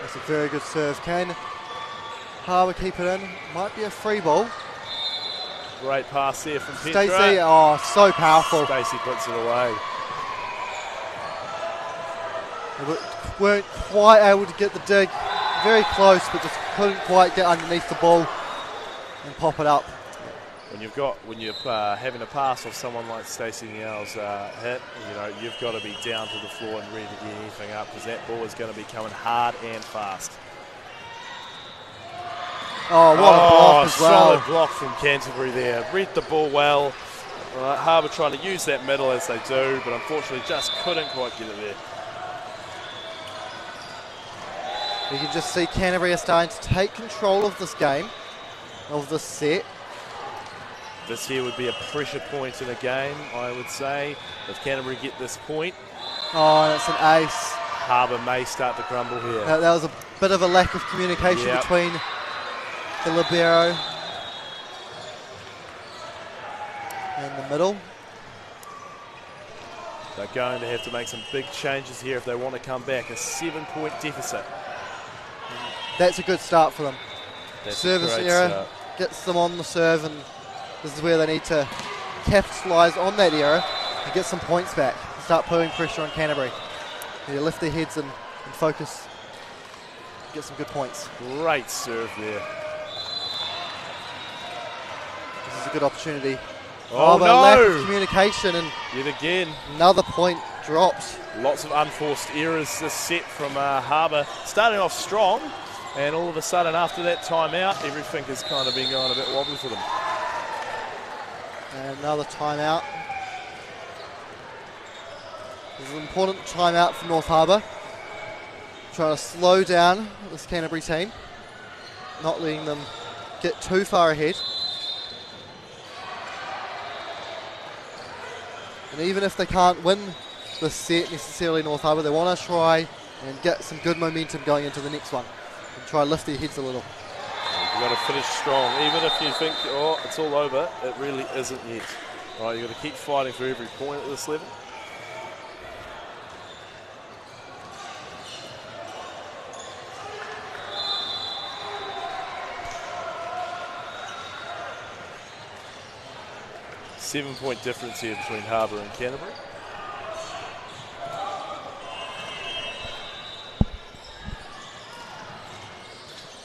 That's a very good serve. Can Harbour keep it in? Might be a free ball. Great pass there from Petra. Stacey, oh, so powerful. Stacey puts it away. They weren't quite able to get the dig. Very close, but just couldn't quite get underneath the ball and pop it up. When you're having a pass off someone like Stacey Niel's hit, you've got to be down to the floor and ready to get anything up, because that ball is going to be coming hard and fast. Oh, what a block as well. Solid block from Canterbury there. Read the ball well. Right, Harbour trying to use that middle as they do, but unfortunately just couldn't quite get it there. You can just see Canterbury are starting to take control of this game, of this set. This here would be a pressure point in a game, I would say. If Canterbury get this point, Oh, and it's an ace. Harbour may start to crumble here. That was a bit of a lack of communication Yep. between the libero and the middle. They're going to have to make some big changes here if they want to come back. A 7-point deficit. That's a good start for them. That's a Service great error start. gets them on the serve, and this is where they need to capitalise on that error and get some points back. Start putting pressure on Canterbury. They lift their heads and focus. Get some good points. Great serve there. This is a good opportunity. Oh, but no! lack of communication, and Yet again, another point dropped. lots of unforced errors this set from Harbour. Starting off strong, and all of a sudden after that timeout, everything has kind of been going a bit wobbly for them. And another timeout. This is an important timeout for North Harbour. Trying to slow down this Canterbury team, not letting them get too far ahead. And even if they can't win this set necessarily, North Harbour, they want to try and get some good momentum going into the next one and try to lift their heads a little. You've got to finish strong, even if you think, oh, it's all over, it really isn't yet. Right, you've got to keep fighting for every point at this level. Seven-point difference here between Harbour and Canterbury.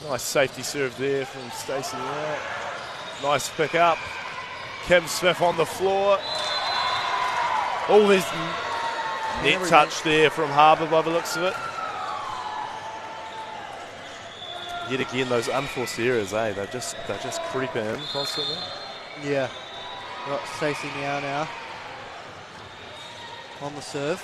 Nice safety serve there from Stacey. Nice pick up. Kim Smith on the floor. Oh, there's net touch there from Harbour by the looks of it. Yet again, those unforced errors, they're just creeping in constantly. Yeah. Got Stacey now on the serve.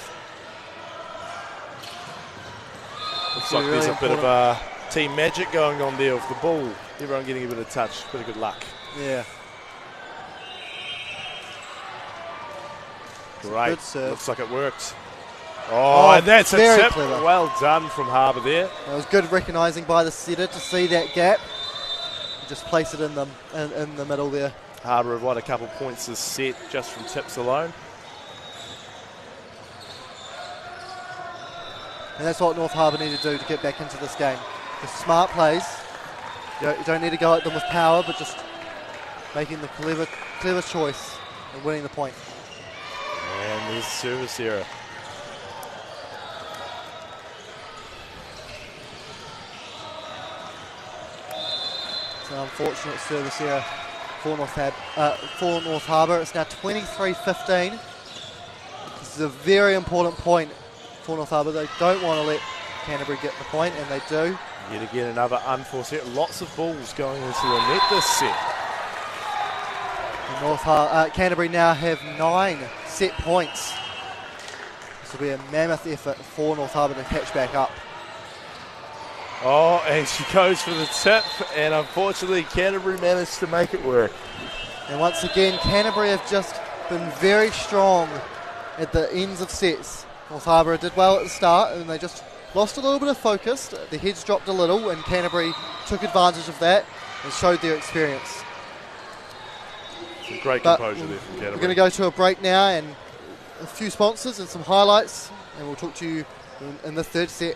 Looks like there's a bit of team magic going on there with the ball. Everyone getting a bit of touch, bit of good luck. Yeah. Great. Good serve. Looks like it worked. Oh, and that's a very tip. clever. Well done from Harbour there. It was good recognising by the setter to see that gap. Just place it in the middle there. Harbour have won a couple points this set just from tips alone. And that's what North Harbour need to do to get back into this game. Just smart plays. You don't need to go at them with power, but just making the clever choice and winning the point. And there's service error. It's an unfortunate service error for North Harbour. It's now 23-15. This is a very important point for North Harbour. They don't want to let Canterbury get the point, and they do. Yet again, another unforced error. Lots of balls going into the net this set. And Canterbury now have 9 set points. This will be a mammoth effort for North Harbour to catch back up. Oh, and she goes for the tip, and unfortunately Canterbury managed to make it work. And once again, Canterbury have just been very strong at the ends of sets. North Harbour did well at the start, and they just lost a little bit of focus. The heads dropped a little, and Canterbury took advantage of that and showed their experience. Some great composure there from Canterbury. We're going to go to a break now and a few sponsors and some highlights, and we'll talk to you in the third set.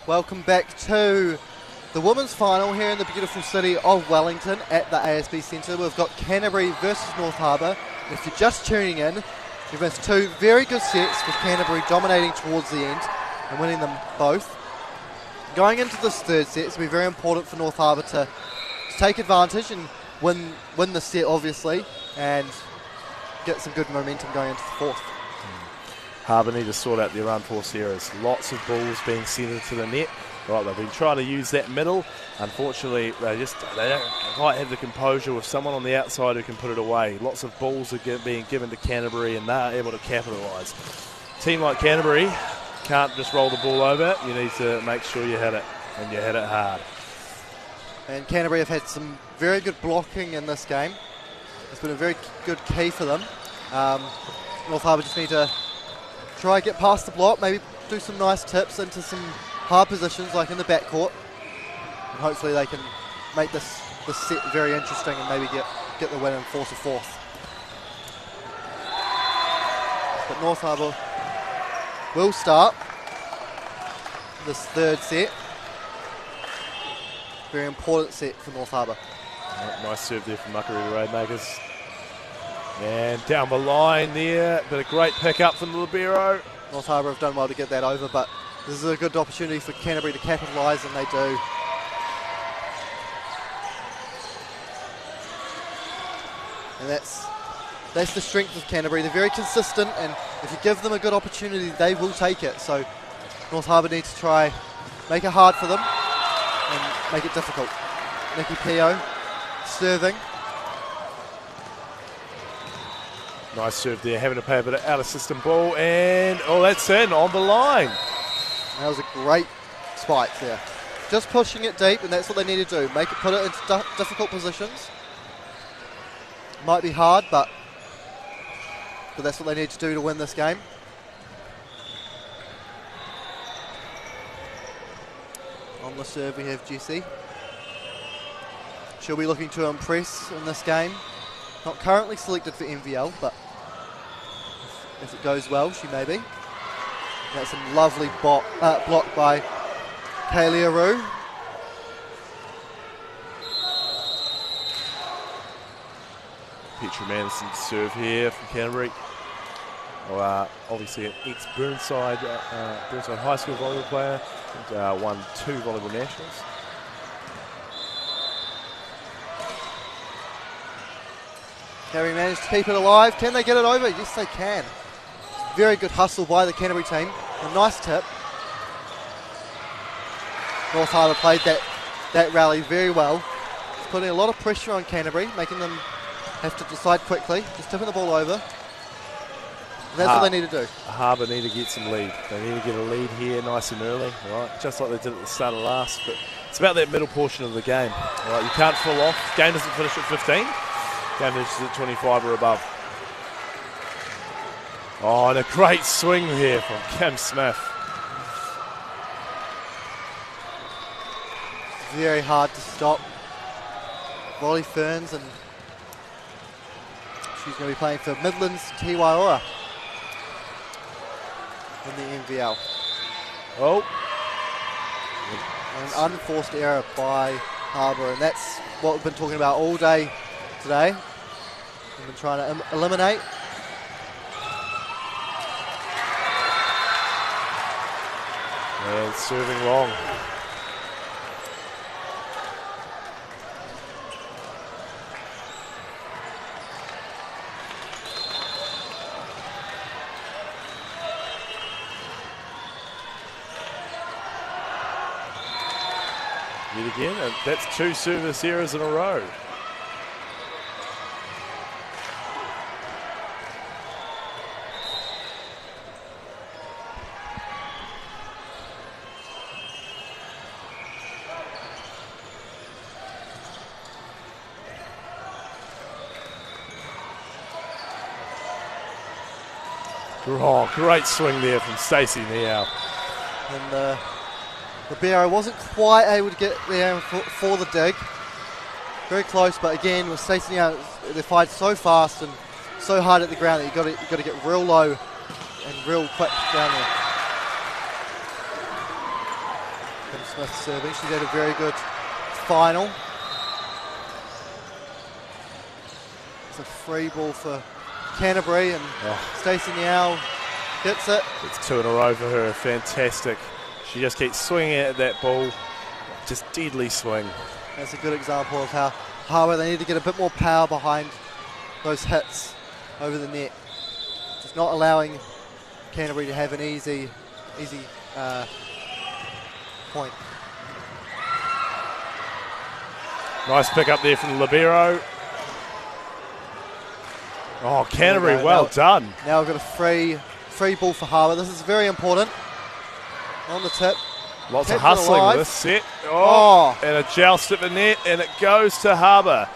Welcome back to the women's final here in the beautiful city of Wellington at the ASB Centre. We've got Canterbury versus North Harbour. If you're just tuning in, you've missed two very good sets with Canterbury dominating towards the end and winning them both. Going into this third set, it's going to be very important for North Harbour to take advantage and win the set, obviously, and get some good momentum going into the fourth. Harbour need to sort out their unforced errors. Lots of balls being sent into the net. Right, they've been trying to use that middle. Unfortunately, they don't quite have the composure with someone on the outside who can put it away. Lots of balls are being given to Canterbury, and they're able to capitalise. A team like Canterbury can't just roll the ball over. You need to make sure you hit it, and you hit it hard. And Canterbury have had some very good blocking in this game. It's been a very good key for them. North Harbour just need to try get past the block, maybe do some nice tips into some hard positions like in the backcourt, and hopefully they can make this set very interesting and maybe get the win and force a fourth. But North Harbour will start this third set. Very important set for North Harbour. Nice serve there from Makariri Raidmakers. And down the line there, but a great pick up from the libero. North Harbour have done well to get that over, but this is a good opportunity for Canterbury to capitalise, and they do. And that's the strength of Canterbury. They're very consistent, and if you give them a good opportunity, they will take it. So North Harbour need to try make it hard for them and make it difficult. Nikki Pio serving. Nice serve there, having to pay a bit of out-of-system ball, and that's in on the line. That was a great spike there. Just pushing it deep, and that's what they need to do. Put it into difficult positions. Might be hard, but that's what they need to do to win this game. On the serve we have Jessie. She'll be looking to impress in this game. Not currently selected for MVL, but if it goes well, she may be. That's some lovely block by Kaylee Aru. Petra Madison serve here from Canterbury. Obviously an ex-Burnside High School volleyball player, and won 2 volleyball nationals. Canterbury managed to keep it alive. Can they get it over? Yes, they can. Very good hustle by the Canterbury team. A nice tip. North Harbour played that rally very well. It's putting a lot of pressure on Canterbury, making them have to decide quickly. Just tipping the ball over. And that's what they need to do. Harbour need to get some lead. They need to get a lead here nice and early, right? Just like they did at the start of last. But it's about that middle portion of the game. Right? You can't fall off. Game doesn't finish at 15. Game finishes at 25 or above. Oh, and a great swing here from Kim Smith. Very hard to stop. Volley Ferns, and she's going to be playing for Midlands Te Waiora in the MVL. Oh. An unforced error by Harbour, and that's what we've been talking about all day today. We've been trying to eliminate. And serving long. Yet again, and that's 2 service errors in a row. Oh, great swing there from Stacey Niao. And Ribeiro wasn't quite able to get there for the dig. Very close, but again with Stacey Niao, they fired so fast and so hard at the ground that you got to get real low and real quick down there. Kim Smith serving. She's had a very good final. It's a free ball for Canterbury, and Stacey Niao gets it. It's 2 in a row for her. Fantastic. She just keeps swinging at that ball. Just deadly swing. That's a good example of how Harbour, they need to get a bit more power behind those hits over the net. Just not allowing Canterbury to have an easy point. Nice pick up there from the libero. Oh, Canterbury, well done. Now we've got a free ball for Harbour. This is very important. On the tip. Lots of hustling with this set. Oh, and a joust at the net, and it goes to Harbour.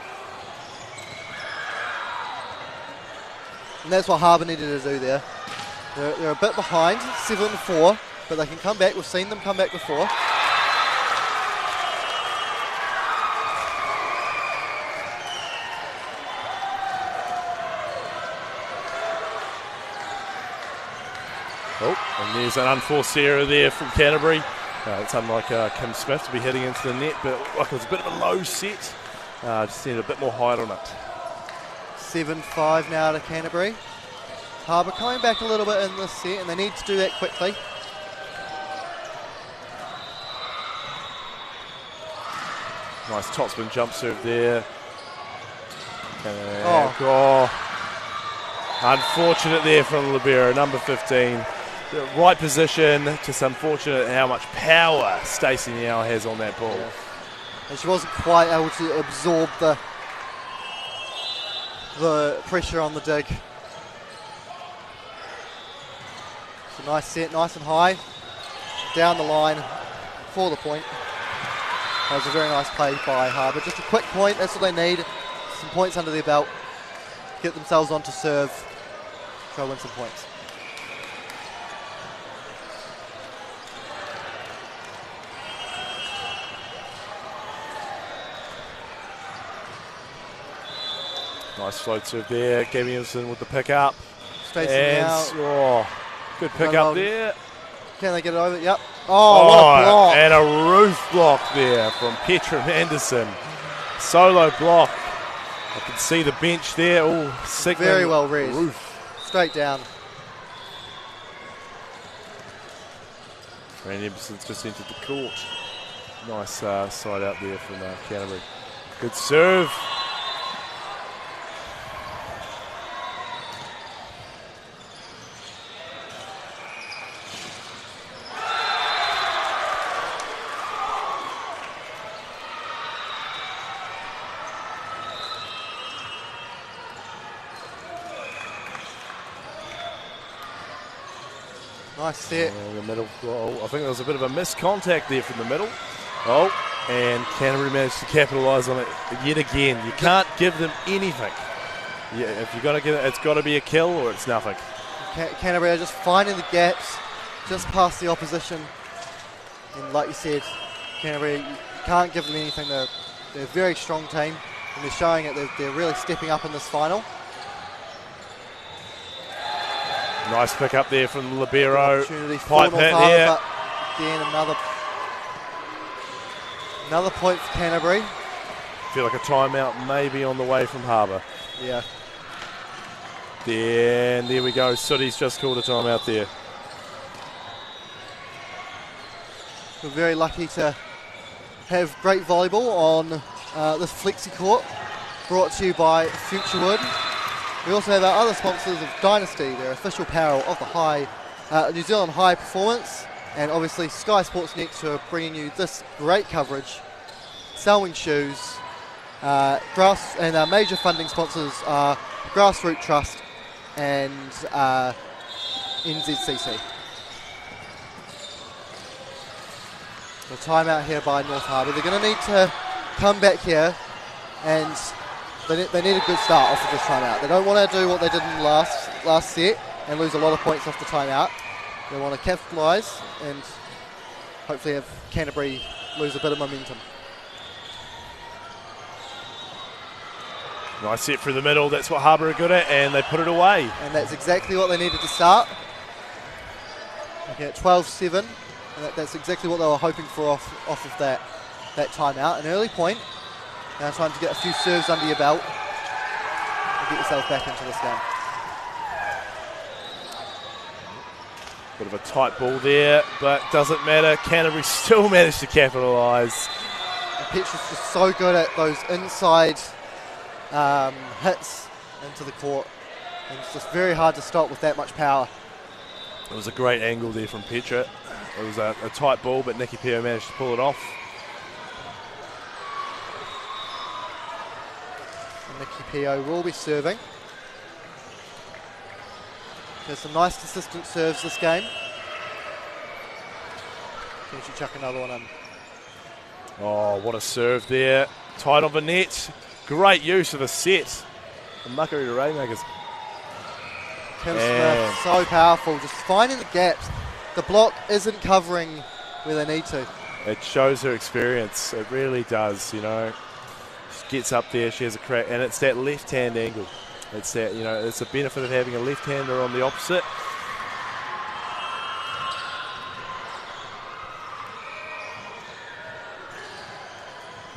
And that's what Harbour needed to do there. They're a bit behind, 7-4, but they can come back. We've seen them come back before. Oh, and there's an unforced error there from Canterbury. It's unlike Kim Smith to be heading into the net, but it was a bit of a low set. Just needed a bit more height on it. 7-5 now to Canterbury. Harbour coming back a little bit in this set, and they need to do that quickly. Nice topspin jump serve there. Unfortunate there from libero, number 15. The right position, just unfortunate how much power Stacey Niao has on that ball. Yeah. And she wasn't quite able to absorb the pressure on the dig. It's a nice set, nice and high. Down the line for the point. That was a very nice play by Harbour. Just a quick point, that's what they need. Some points under their belt. Get themselves onto serve. Try to win some points. Nice float serve there. Gabrielson with the pick up. Stacey Niao. Good pick up there. Can they get it over? Yep. Oh, what a block. And a roof block there from Petra Anderson. Solo block. I can see the bench there. Oh, very well read. Roof. Straight down. Randy Emerson's just entered the court. Nice side out there from Canterbury. Good serve. Nice set. In the middle. Oh, I think there was a bit of a missed contact there from the middle. Oh, and Canterbury managed to capitalise on it yet again. You can't give them anything. Yeah, if you're going to get it, it's got to be a kill or it's nothing. Canterbury are just finding the gaps just past the opposition. And like you said, Canterbury, you can't give them anything. They're a very strong team, and they're showing it. They're really stepping up in this final. Nice pick up there from the libero. Pipe hit here. Again, another point for Canterbury. Feel like a timeout may be on the way from Harbour. Yeah. There we go. Sooty's just called a timeout there. We're very lucky to have great volleyball on this flexi court, brought to you by Futurewood. We also have our other sponsors of Dynasty, their official apparel of the New Zealand High Performance, and obviously Sky Sports Next, who are bringing you this great coverage Selwyn Shoes. And our major funding sponsors are Grassroot Trust and NZCC. So timeout here by North Harbour. They're going to need to come back here, and they need a good start off of this timeout. They don't want to do what they did in the last set and lose a lot of points off the timeout. They want to capitalise and hopefully have Canterbury lose a bit of momentum. Nice set through the middle. That's what Harbour are good at, and they put it away. And that's exactly what they needed to start. Okay, at 12-7, and that's exactly what they were hoping for off of that timeout. An early point. Now time to get a few serves under your belt and get yourself back into this game. Bit of a tight ball there, but doesn't matter. Canterbury still managed to capitalise. And Petra's just so good at those inside hits into the court, and it's just very hard to stop with that much power. It was a great angle there from Petra. It was a tight ball, but Nicky Pio managed to pull it off. And Nicky Pio will be serving. There's some nice consistent serves this game. Can she chuck another one in? Oh, what a serve there. Tight on the net. Great use of a set. The Makarita Rainmakers. Kim Smith, so powerful, just finding the gaps. The block isn't covering where they need to. It shows her experience. It really does, you know. She gets up there, she has a crack, and it's that left-hand angle. It's that, you know, it's the benefit of having a left-hander on the opposite.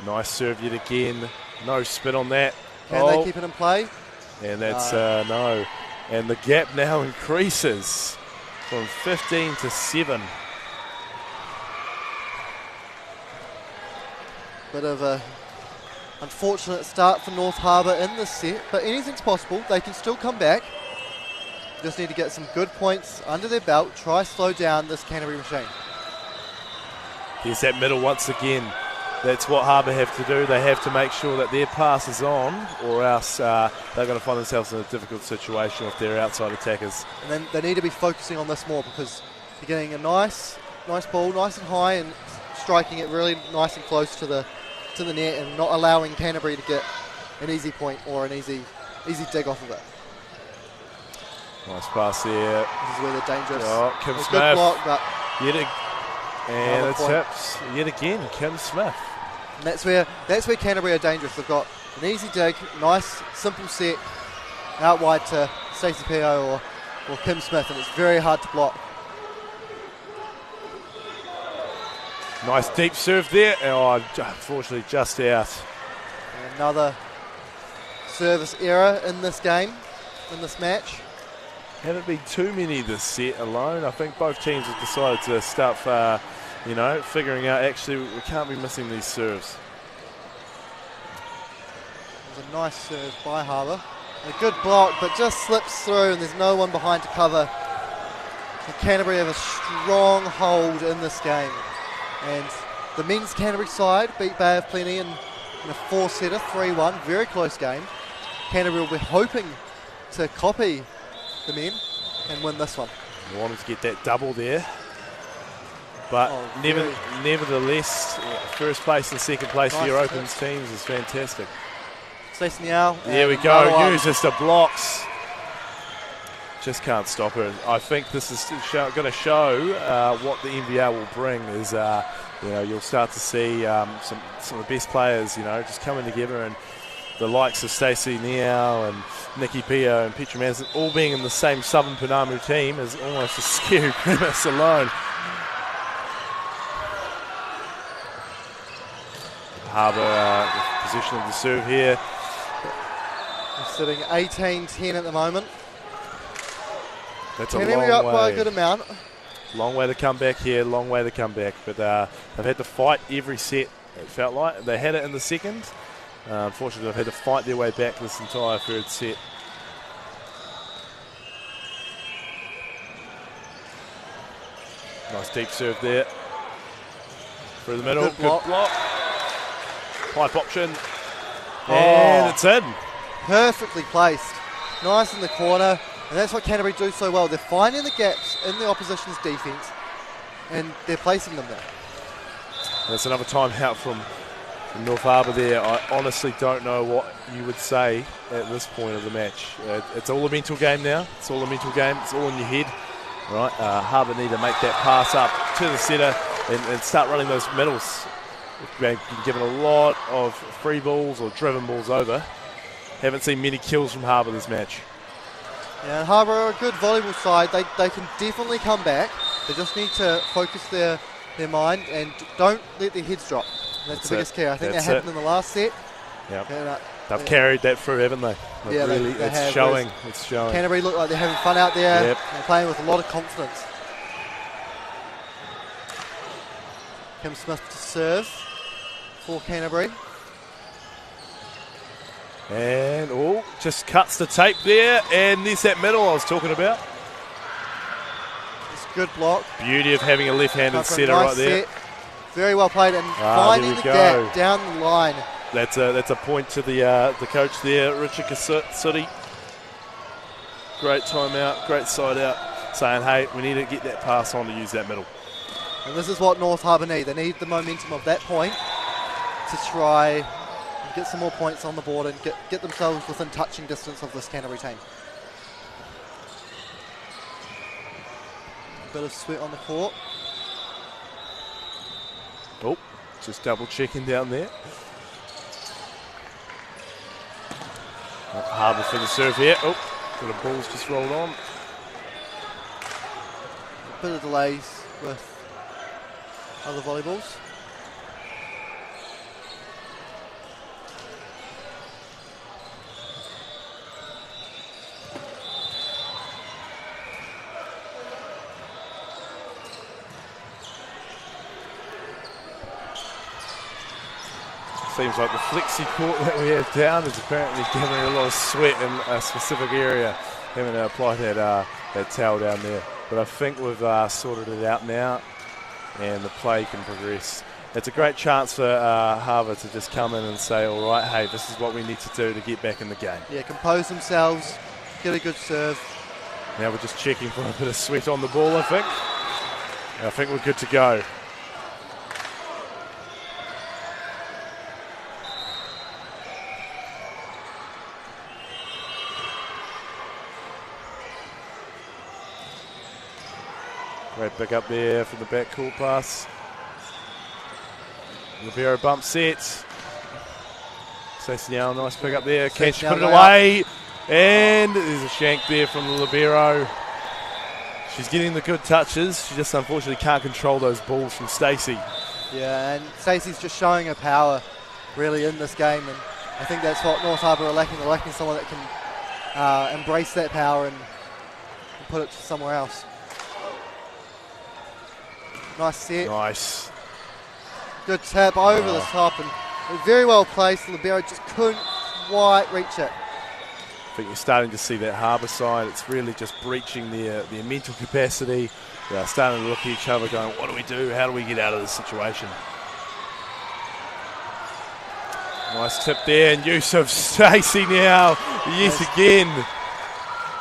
Nice serve yet again. No spin on that. Can they keep it in play? And that's no. And the gap now increases from 15 to 7. Bit of a unfortunate start for North Harbour in this set, but anything's possible. They can still come back. Just need to get some good points under their belt. Try slow down this Canterbury machine. Here's that middle once again. That's what Harbour have to do. They have to make sure that their pass is on, or else they're going to find themselves in a difficult situation with their outside attackers. And then they need to be focusing on this more, because you're getting a nice ball, nice and high, and striking it really nice and close to the net, and not allowing Canterbury to get an easy point or an easy dig off of it. Nice pass there. This is where they're dangerous. Oh, Kim Smith. Good block, but and it's tips yet again. Kim Smith. And that's where Canterbury are dangerous. They've got an easy dig, nice simple set out wide to Stacey Pio or Kim Smith, and it's very hard to block. Nice deep serve there. Oh, unfortunately just out. And another service error in this game, in this match. Haven't been too many this set alone. I think both teams have decided to start, figuring out actually we can't be missing these serves. There's a nice serve by Harbour. A good block, but just slips through, and there's no one behind to cover. So Canterbury have a strong hold in this game. And the men's Canterbury side beat Bay of Plenty in a 4-setter, 3-1, very close game. Canterbury will be hoping to copy the men and win this one. They wanted to get that double there, but nevertheless, first place and second place for your Opens teams is fantastic. Stacey Niall. There we go, uses the blocks. Just can't stop her. I think this is going to show what the NBL will bring is, you'll start to see some of the best players, just coming together, and the likes of Stacey Niall and Nicky Pio and Petra Manson all being in the same Southern Panamu team is almost a scary premise alone. Harbour position of the serve here. They're sitting 18-10 at the moment. That's a Canterbury long up way. by a good amount. Long way to come back here, long way to come back. But they've had to fight every set, it felt like. They had it in the second. Unfortunately, they've had to fight their way back this entire third set. Nice deep serve there. Through the middle, good block. Pipe option. And it's in. Perfectly placed. Nice in the corner. And that's what Canterbury do so well. They're finding the gaps in the opposition's defence and they're placing them there. That's another timeout from North Harbour there. I honestly don't know what you would say at this point of the match. It's all a mental game now. It's all a mental game. It's all in your head. Right, Harbour need to make that pass up to the centre and start running those middles. They've been given a lot of free balls or driven balls over. Haven't seen many kills from Harbour this match. Yeah, Harbour are a good volleyball side. They can definitely come back. They just need to focus their mind and don't let their heads drop. That's the biggest key. I think that happened in the last set. Yep. They've carried that through, haven't they? Yeah, really, they it's have. showing. It's showing. Canterbury look like they're having fun out there. Yep. They're playing with a lot of confidence. Kim Smith to serve for Canterbury. And, just cuts the tape there. And there's that middle I was talking about. It's a good block. Beauty of having a left-handed setter right there. Set. Very well played and finding the gap down the line. That's a point to the coach there, Richard Kasuti. Great timeout, great side out, saying, hey, we need to get that pass on to use that middle. And this is what North Harbour need. They need the momentum of that point to try and get some more points on the board and get themselves within touching distance of this Canterbury team. A bit of sweat on the court. Oh, just double checking down there. Harbour for the serve here. Oh, got a ball's just rolled on. A bit of delays with other volleyballs. Seems like the flexi court that we have down is apparently giving a lot of sweat in a specific area, having to apply that towel down there. But I think we've sorted it out now and the play can progress. It's a great chance for Harbour to just come in and say, all right, hey, this is what we need to do to get back in the game. Yeah, compose themselves, get a good serve. Now we're just checking for a bit of sweat on the ball, I think. I think we're good to go. Great pick up there from the back court pass. Libero bump set. Stacey Now, nice pick up there. Can she put it away? And there's a shank there from the Libero. She's getting the good touches. She just unfortunately can't control those balls from Stacey. Yeah, and Stacey's just showing her power really in this game. And I think that's what North Harbour are lacking. They're lacking someone that can embrace that power and put it somewhere else. Nice set. Nice. Good tap over the top and very well placed. Libero just couldn't quite reach it. I think you're starting to see that Harbour side. It's really just breaching their mental capacity. They're starting to look at each other going, what do we do? How do we get out of this situation? Nice tip there and use of Stacey now. Yes, again.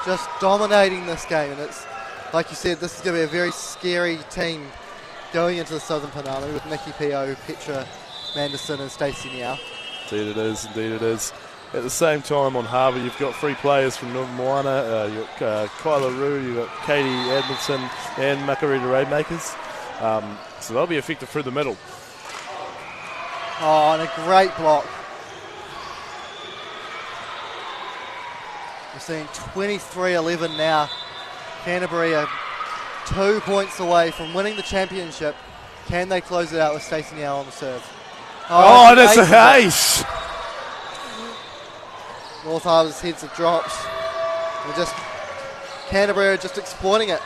Just dominating this game. And it's, like you said, this is going to be a very scary team going into the Southern Panama with Nikki Pio, Petra Manderson and Stacey Now. Indeed it is, indeed it is. At the same time on Harbour, you've got 3 players from Northern Moana. You've got Kyla Rue, you've got Katie Edmondson and Makarita Raidmakers. So they'll be effective through the middle. Oh, and a great block. We're seeing 23-11 now. Canterbury are 2 points away from winning the championship. Can they close it out with Stacey Now on the serve? Oh, that's an ace! North Harbour's heads have dropped. Canterbury are just exploiting it,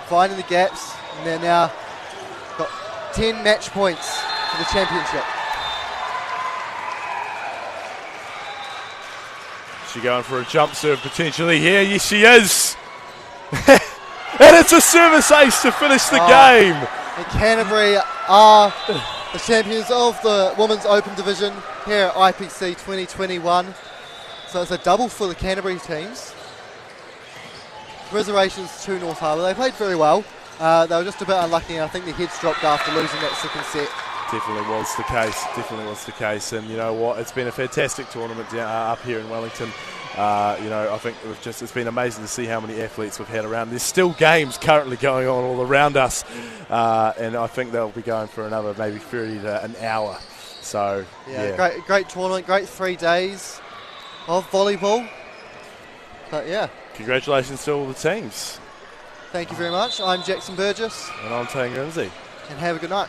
finding the gaps, and they're now got 10 match points for the championship. She going for a jump serve potentially here? Yes, she is! And it's a service ace to finish the game! And Canterbury are the champions of the Women's Open Division here at IPC 2021. So it's a double for the Canterbury teams. Reservations to North Harbour. They played very well. They were just a bit unlucky, and I think their heads dropped after losing that second set. Definitely was the case. Definitely was the case. And you know what? It's been a fantastic tournament up here in Wellington. I think it's been amazing to see how many athletes we've had around. There's still games currently going on all around us, and I think they'll be going for another maybe 30 to an hour. So yeah. Great tournament, great 3 days of volleyball. But yeah. Congratulations to all the teams. Thank you very much. I'm Jackson Burgess. And I'm Tane Grimsey. And have a good night.